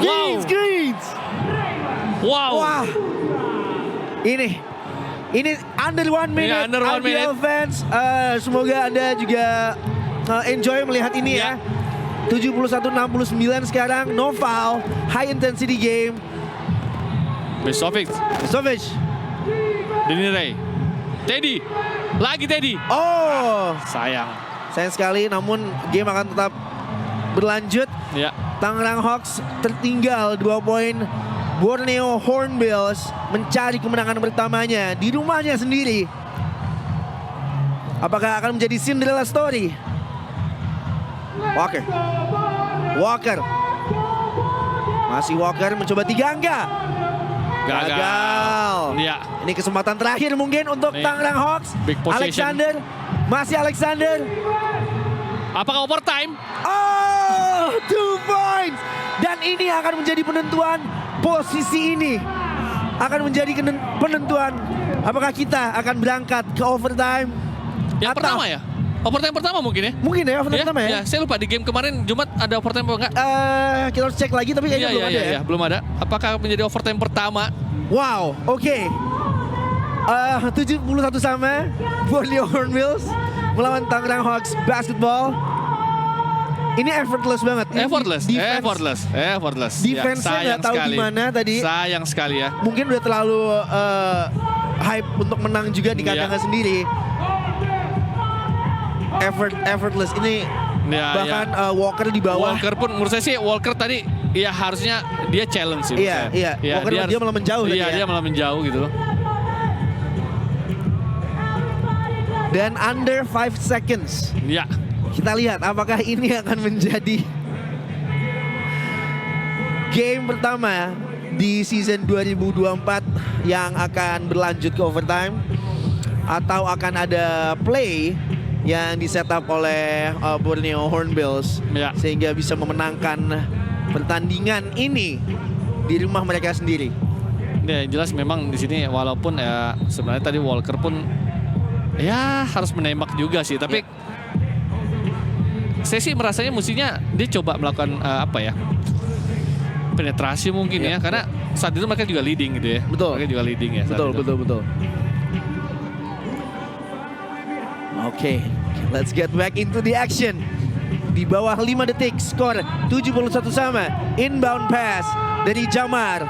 B: Wow.
A: Greens.
B: Wow.
A: Wah. Ini under 1 minute.
B: Iya, under 1
A: IBL
B: minute.
A: fans, semoga Anda juga enjoy melihat ini ya. 71-69 sekarang, no foul, high intensity game.
B: Besovic.
A: Sovic.
B: Denny Ray. Teddy. Lagi Teddy.
A: Oh,
B: Sayang.
A: sayang sekali, namun game akan tetap berlanjut.
B: Ya.
A: Tangerang Hawks tertinggal 2 poin. Borneo Hornbills mencari kemenangan pertamanya di rumahnya sendiri. Apakah akan menjadi Cinderella story? Walker. Masih Walker mencoba 3 angka. Gagal.
B: Ya.
A: Ini kesempatan terakhir mungkin untuk
B: Nih.
A: Tangerang Hawks.
B: Big possession.
A: Alexander.
B: Apakah overtime?
A: Oh, 2 points. Dan ini akan menjadi penentuan posisi ini. Akan menjadi penentuan apakah kita akan berangkat ke overtime.
B: Yang
A: atau-
B: pertama ya? Overtime pertama mungkin ya?
A: Mungkin ya overtime pertama ya.
B: Saya lupa di game kemarin Jumat ada overtime apa enggak?
A: Kita harus cek lagi tapi kayaknya belum ada ya.
B: Belum ada. Apakah menjadi overtime pertama?
A: Wow, oke. 71 sama Borneo Hornbills melawan Tangerang Hawks basketball. Ini effortless banget. Ini
B: Effortless.
A: Defense-nya nggak tahu gimana tadi.
B: Sayang sekali ya.
A: Mungkin udah terlalu hype untuk menang juga di kandangnya sendiri. Effortless ini
B: Ya,
A: bahkan Walker di bawah.
B: Walker pun menurut saya sih Walker tadi Iya harusnya dia challenge sih.
A: Iya,
B: menurut saya.
A: iya. Walker dia malah menjauh tadi
B: Iya,
A: ya.
B: dia malah menjauh gitu loh.
A: Dan under 5 seconds.
B: Iya.
A: Kita lihat apakah ini akan menjadi game pertama di season 2024 yang akan berlanjut ke overtime, atau akan ada play yang disetup oleh Borneo Hornbills
B: Ya.
A: sehingga bisa memenangkan pertandingan ini di rumah mereka sendiri.
B: Ya jelas memang di sini walaupun ya sebenarnya tadi Walker pun ya harus menembak juga sih, tapi saya sih merasanya mestinya dia coba melakukan apa ya, penetrasi mungkin ya, karena saat itu mereka juga leading gitu ya.
A: Betul.
B: Mereka juga leading ya. saat
A: Betul,
B: itu.
A: betul, betul. Oke, let's get back into the action. Di bawah 5 detik, skor 71 sama. Inbound pass dari Jamar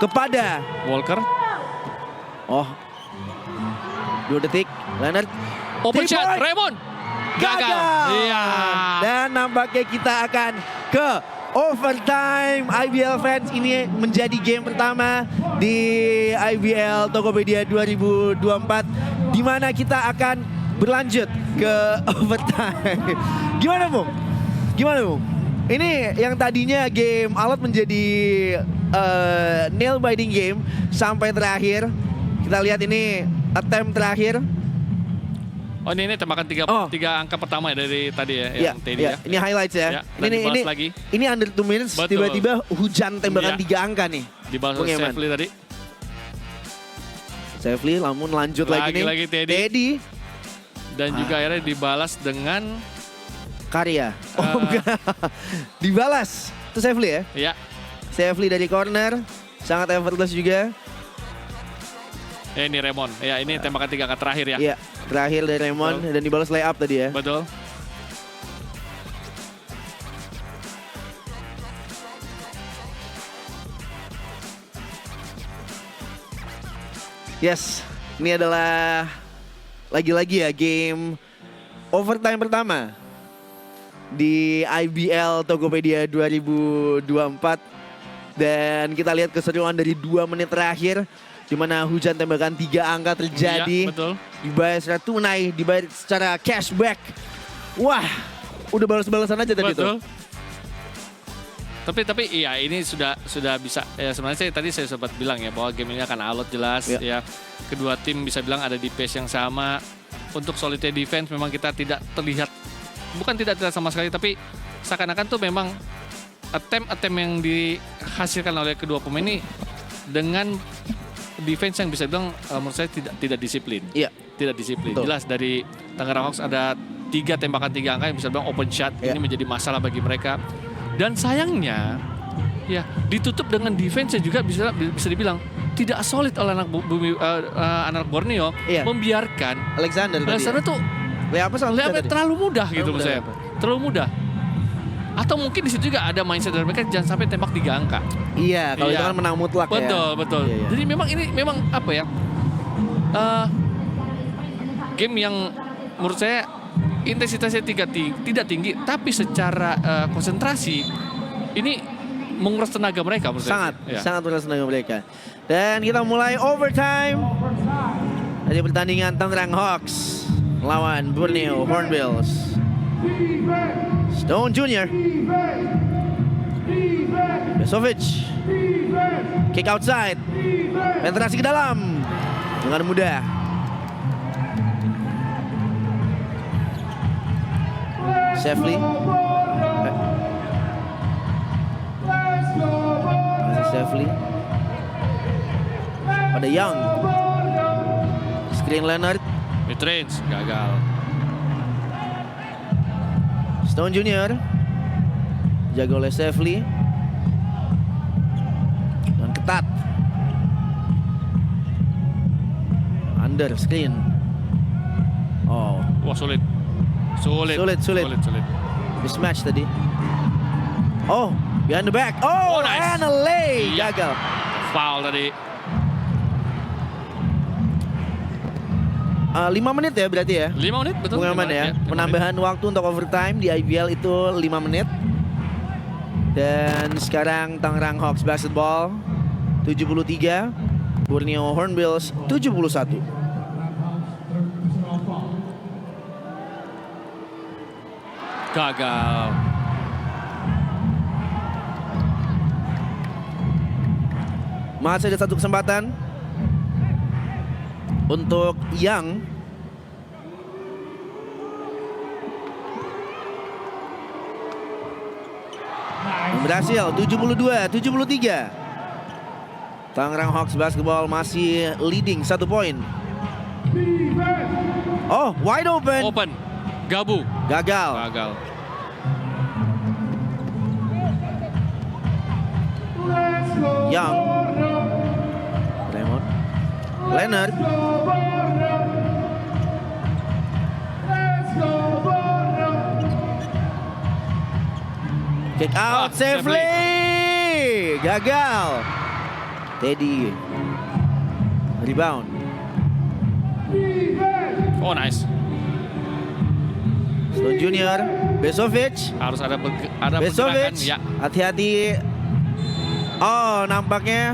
A: kepada
B: Walker,
A: oh 2 detik, Leonard
B: open
A: 3
B: shot,
A: point.
B: Raymond gagal. Iya.
A: Dan nampaknya kita akan ke overtime. IBL fans, ini menjadi game pertama di IBL Tokopedia 2024 di mana kita akan berlanjut ke overtime. Gimana, Bung? Gimana, Bung? Ini yang tadinya game alot menjadi nail biting game sampai terakhir. Kita lihat ini attempt terakhir.
B: Oh ini tembakan
A: Oh.
B: tiga angka pertama ya dari tadi ya,
A: Iya,
B: yang Teddy
A: iya.
B: ya.
A: Ini highlights ya.
B: Ya, dan dibalas lagi.
A: Ini under 2 minutes
B: Betul.
A: tiba-tiba hujan tembakan
B: Iya.
A: 3 angka nih.
B: Dibalas
A: Bung
B: oleh
A: Eman.
B: Sefli tadi.
A: Sefli namun lanjut lagi nih.
B: Lagi Teddy. Dan juga akhirnya dibalas dengan
A: Karya. Oh enggak. Dibalas. Itu Sefli ya.
B: ya
A: Sefli dari corner. Sangat effortless juga.
B: ini Raymond. Ya ini tembakan 3 angka terakhir ya.
A: Iya. Terakhir dari Raymond dan dibalas layup tadi ya.
B: Betul.
A: Yes. Ini adalah lagi-lagi ya game overtime pertama di IBL Tokopedia 2024. Dan kita lihat keseruan dari 2 menit terakhir di mana hujan tembakan 3 angka terjadi.
B: Iya, betul.
A: Dibayar secara tunai, dibayar secara cashback. Wah, udah balas-balasan aja tadi
B: Betul.
A: tuh.
B: Tapi iya ini sudah bisa ya, sebenarnya saya sempat bilang ya bahwa game ini akan alot jelas
A: Ya.
B: ya. Kedua tim bisa bilang ada di pace yang sama. Untuk solidnya defense memang kita tidak terlihat, bukan tidak sama sekali, tapi seakan-akan tuh memang attempt yang dihasilkan oleh kedua pemain ini dengan defense yang bisa bilang menurut saya tidak disiplin.
A: Iya.
B: Tidak disiplin.
A: Betul.
B: Jelas dari Tangerang Hawks ada 3 tembakan 3 angka yang bisa bilang open shot.
A: Iya.
B: Ini menjadi masalah bagi mereka. Dan sayangnya ya ditutup dengan defense yang juga bisa dibilang tidak solid oleh anak Borneo.
A: Iya.
B: Membiarkan
A: Alexander
B: Alexander
A: tadi.
B: tuh
A: Layupnya selalu
B: lihatnya
A: tadi.
B: terlalu mudah gitu menurut
A: mudah,
B: saya.
A: apa?
B: Terlalu mudah. Atau mungkin di situ juga ada mindset dari mereka jangan sampai tembak 3 angka.
A: Iya, kalau
B: Iya.
A: itu kan menang mutlak ya.
B: Betul.
A: Iya, iya.
B: Jadi memang apa ya? Game yang menurut saya intensitasnya tidak tinggi, tapi secara konsentrasi ini menguras tenaga mereka menurut
A: Sangat,
B: saya. Ya.
A: sangat berat tenaga mereka. Dan kita mulai overtime dari pertandingan Tangerang Hawks melawan Borneo Hornbills. Stone Junior, Besovic, kick outside, penetrasi ke dalam dengan mudah. Sefli, masih Sefli pada Young, screen Leonard,
B: Mid-range gagal.
A: Stone Junior jaga oleh Sefli dengan ketat. Under screen. Oh,
B: Wah sulit.
A: Sulit. mismatch tadi. Oh, behind the back. Oh,
B: Oh, nice.
A: and a lay.
B: Iya.
A: Gagal.
B: Foul tadi.
A: 5 menit ya berarti ya.
B: 5 menit betul.
A: Bung Eman
B: 5 menit,
A: ya.
B: 5 menit.
A: Penambahan waktu untuk overtime di IBL itu 5 menit. Dan sekarang Tangerang Hawks Basketball 73, Borneo Hornbills 71.
B: Gagal.
A: Masih ada satu kesempatan untuk Yang. Berhasil 72-73. Tangerang Hawks Basketball masih leading 1 poin. Oh, wide open.
B: Open. Gabu.
A: Gagal.
B: Gagal.
C: Let's go
A: Young.
C: Borneo.
A: Raymond. Leonard.
C: Let's go Borneo. Let's go Borneo.
A: Kick out safely. Gagal. Teddy. Rebound.
C: Defense.
B: Oh nice.
A: Stone Junior. Besovic.
B: Harus ada pergerakan.
A: Besovic.
B: Ya.
A: Hati-hati. Oh, nampaknya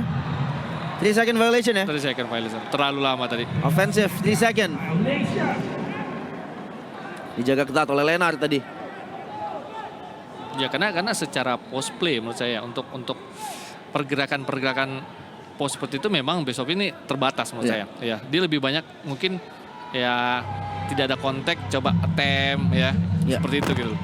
A: 3 second violation ya.
B: 3 second violation. Terlalu lama tadi.
A: Offensive 3 second.
C: Malaysia.
A: Dijaga ketat oleh Leonard tadi.
B: Ya karena secara post play menurut saya untuk pergerakan post seperti itu memang besok ini terbatas menurut saya. Ya, dia lebih banyak mungkin ya tidak ada kontak, coba attempt ya,
A: Ya.
B: seperti itu gitu.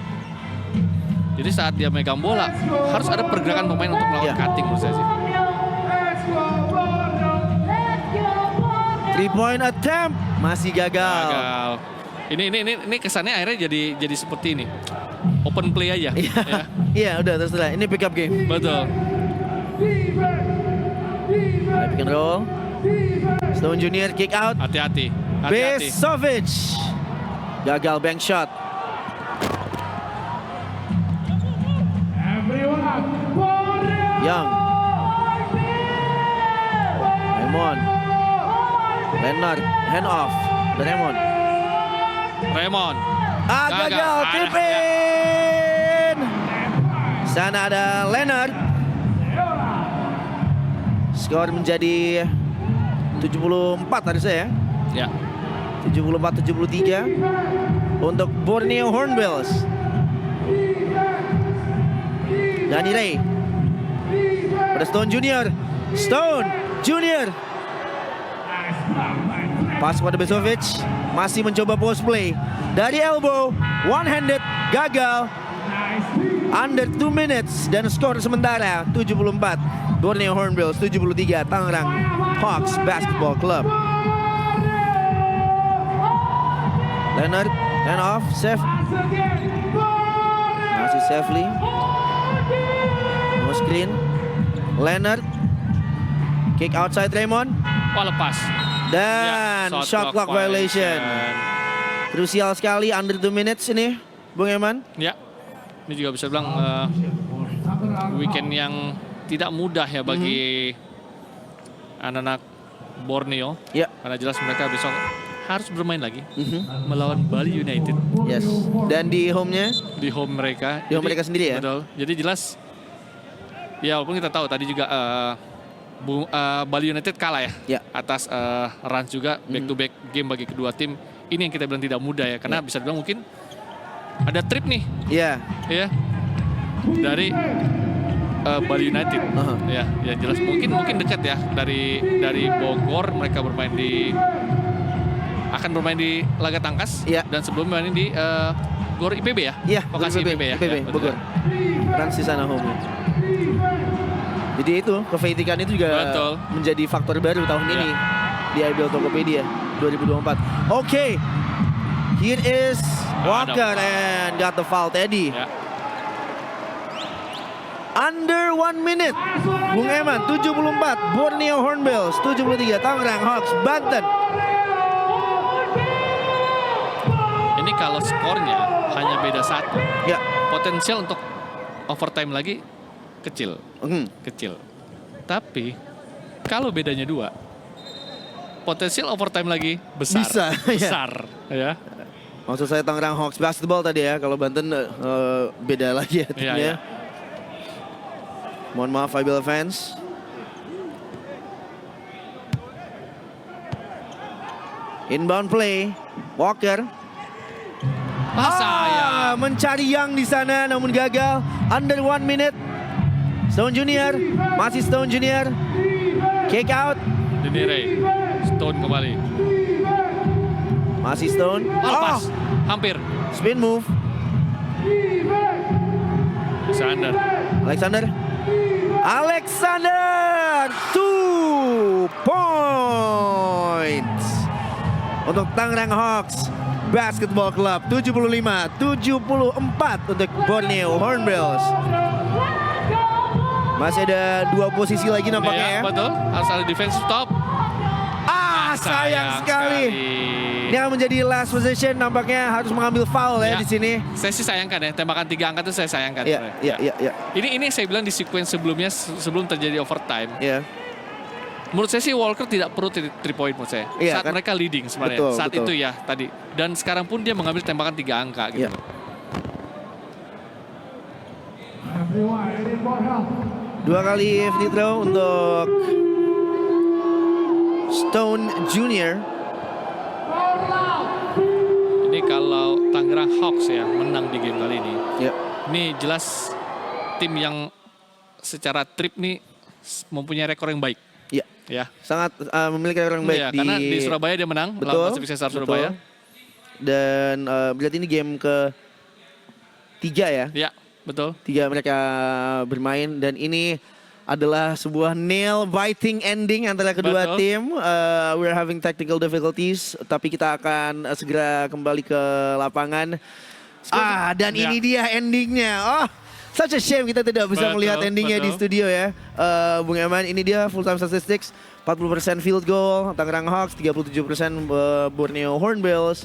B: Jadi saat dia megang bola harus ada pergerakan pemain untuk melawan
A: Ya.
B: cutting menurut saya sih.
C: Let's go Borneo.
D: Let's go Borneo.
A: 3 point attempt masih gagal.
B: Gagal. Ini kesannya akhirnya jadi seperti ini. Open play aja.
A: Iya.
B: Ya.
A: Iya, udah terserah. Ini pick up game.
B: Betul.
C: Defense. Defense.
A: Pick and roll. Stone Junior kick out.
B: Hati-hati. Hati-hati.
A: Besovic. Gagal bank shot.
C: Everyone up. Borneo.
A: Young. Raymond. Leonard. Hand off. Raymond.
B: Raymond.
A: Gagal. Tip in. Sana ada Leonard. Skor menjadi 74 tadi saya.
B: Ya.
A: 74-73 untuk Borneo Hornbills. Danny Ray pada Stone Junior. Stone Junior. Pas pada Besovic. Masih mencoba post play. Dari elbow. One handed. Gagal. Under 2 minutes. Dan skor sementara 74. Borneo Hornbills 73. Tangerang Hawks Basketball Club. Leonard. Hand off. Safe. Masih safely. No screen. Leonard. Kick outside Raymond.
B: Wah lepas.
A: Dan
B: Ya,
A: shot clock violation. Krusial sekali under 2 minutes ini, Bung Eman.
B: Ya, ini juga bisa bilang weekend yang tidak mudah ya bagi anak-anak Borneo.
A: Ya,
B: Karena jelas mereka besok harus bermain lagi melawan Bali United
A: yes. Dan di home-nya,
B: di home mereka.
A: di home mereka sendiri ya.
B: Betul. Jadi jelas, ya walaupun kita tahu tadi juga Bali United kalah ya,
A: Ya.
B: atas Rans juga back to back game bagi kedua tim. Ini yang kita bilang tidak mudah ya, karena bisa dibilang mungkin ada trip nih
A: Ya,
B: ya dari Bali United. Ya, ya jelas mungkin dekat ya dari Bogor mereka akan bermain di Laga Tangkas
A: Ya.
B: dan sebelumnya main di Gor IPB ya.
A: iya.
B: Lokasi IPB ya.
A: IPB,
B: Ya, betul.
A: Bogor. Rans di sana home-nya. Jadi itu, kefeitikan itu juga
B: Betul.
A: menjadi faktor baru tahun
B: Ya.
A: ini di IBL Tokopedia 2024. Oke. Here is Walker and got the foul Teddy.
B: Ya.
A: Under 1 minute. Bung Eman 74, Borneo Hornbills 73, Tangerang Hawks Banten.
B: Ini kalau skornya hanya beda 1,
A: Ya.
B: potensial untuk overtime lagi kecil. Kecil. Tapi kalau bedanya 2, potensial overtime lagi besar.
A: Bisa, ya.
B: Besar, ya.
A: Maksud saya Tangerang Hawks Basketball tadi ya. Kalau Banten beda lagi ya
B: Iya,
A: timnya.
B: iya.
A: Mohon maaf IBL fans. Inbound play, Walker.
B: Sayang.
A: Mencari yang di sana namun gagal. Under 1 minute. Stone Junior, masih Stone Junior. Kick out,
B: Denire. Stone kembali.
A: masih Stone.
B: Lepas. Hampir.
A: Spin move,
B: Alexander.
A: Alexander 2 points untuk Tangerang Hawks Basketball Club. 75-74 untuk Borneo Hornbills. Masih ada 2 posisi lagi nampaknya ya.
B: Betul. Harus ada defensive stop.
A: Sayang sekali. Ini akan menjadi last position, nampaknya harus mengambil foul ya di sini.
B: Saya sih sayangkan ya, tembakan 3 angka itu saya sayangkan.
A: Iya.
B: Ini saya bilang di sequence sebelumnya sebelum terjadi overtime.
A: Iya.
B: Menurut saya sih Walker tidak perlu 3 point menurut saya.
A: Iya,
B: Saat
A: kan?
B: mereka leading sebenarnya.
A: Betul,
B: Saat
A: betul.
B: itu ya tadi. Dan sekarang pun dia mengambil tembakan 3 angka gitu.
A: Iya.
C: Everyone, I need more help.
A: 2 kali free throw untuk Stone Junior.
B: Ini kalau Tangerang Hawks ya menang di game kali ini.
A: Ya.
B: Ini jelas tim yang secara trip nih mempunyai rekor yang baik.
A: Ya.
B: Ya.
A: Sangat memiliki orang baik
B: Iya, karena di Surabaya dia menang
A: Betul,
B: melawan Pasifik Cesar Surabaya.
A: Dan berarti ini game ke-3 ya.
B: Ya, betul.
A: 3 mereka bermain dan ini adalah sebuah nail biting ending antara kedua
B: Betul.
A: tim. We're having technical difficulties, tapi kita akan segera kembali ke lapangan. Dan
B: Ya.
A: ini dia endingnya. Oh, such a shame kita tidak bisa
B: Betul,
A: melihat endingnya di
B: betul.
A: studio ya. Bung Eman, ini dia full time statistics. 40% field goal Tangerang Hawks, 37% Borneo Hornbills.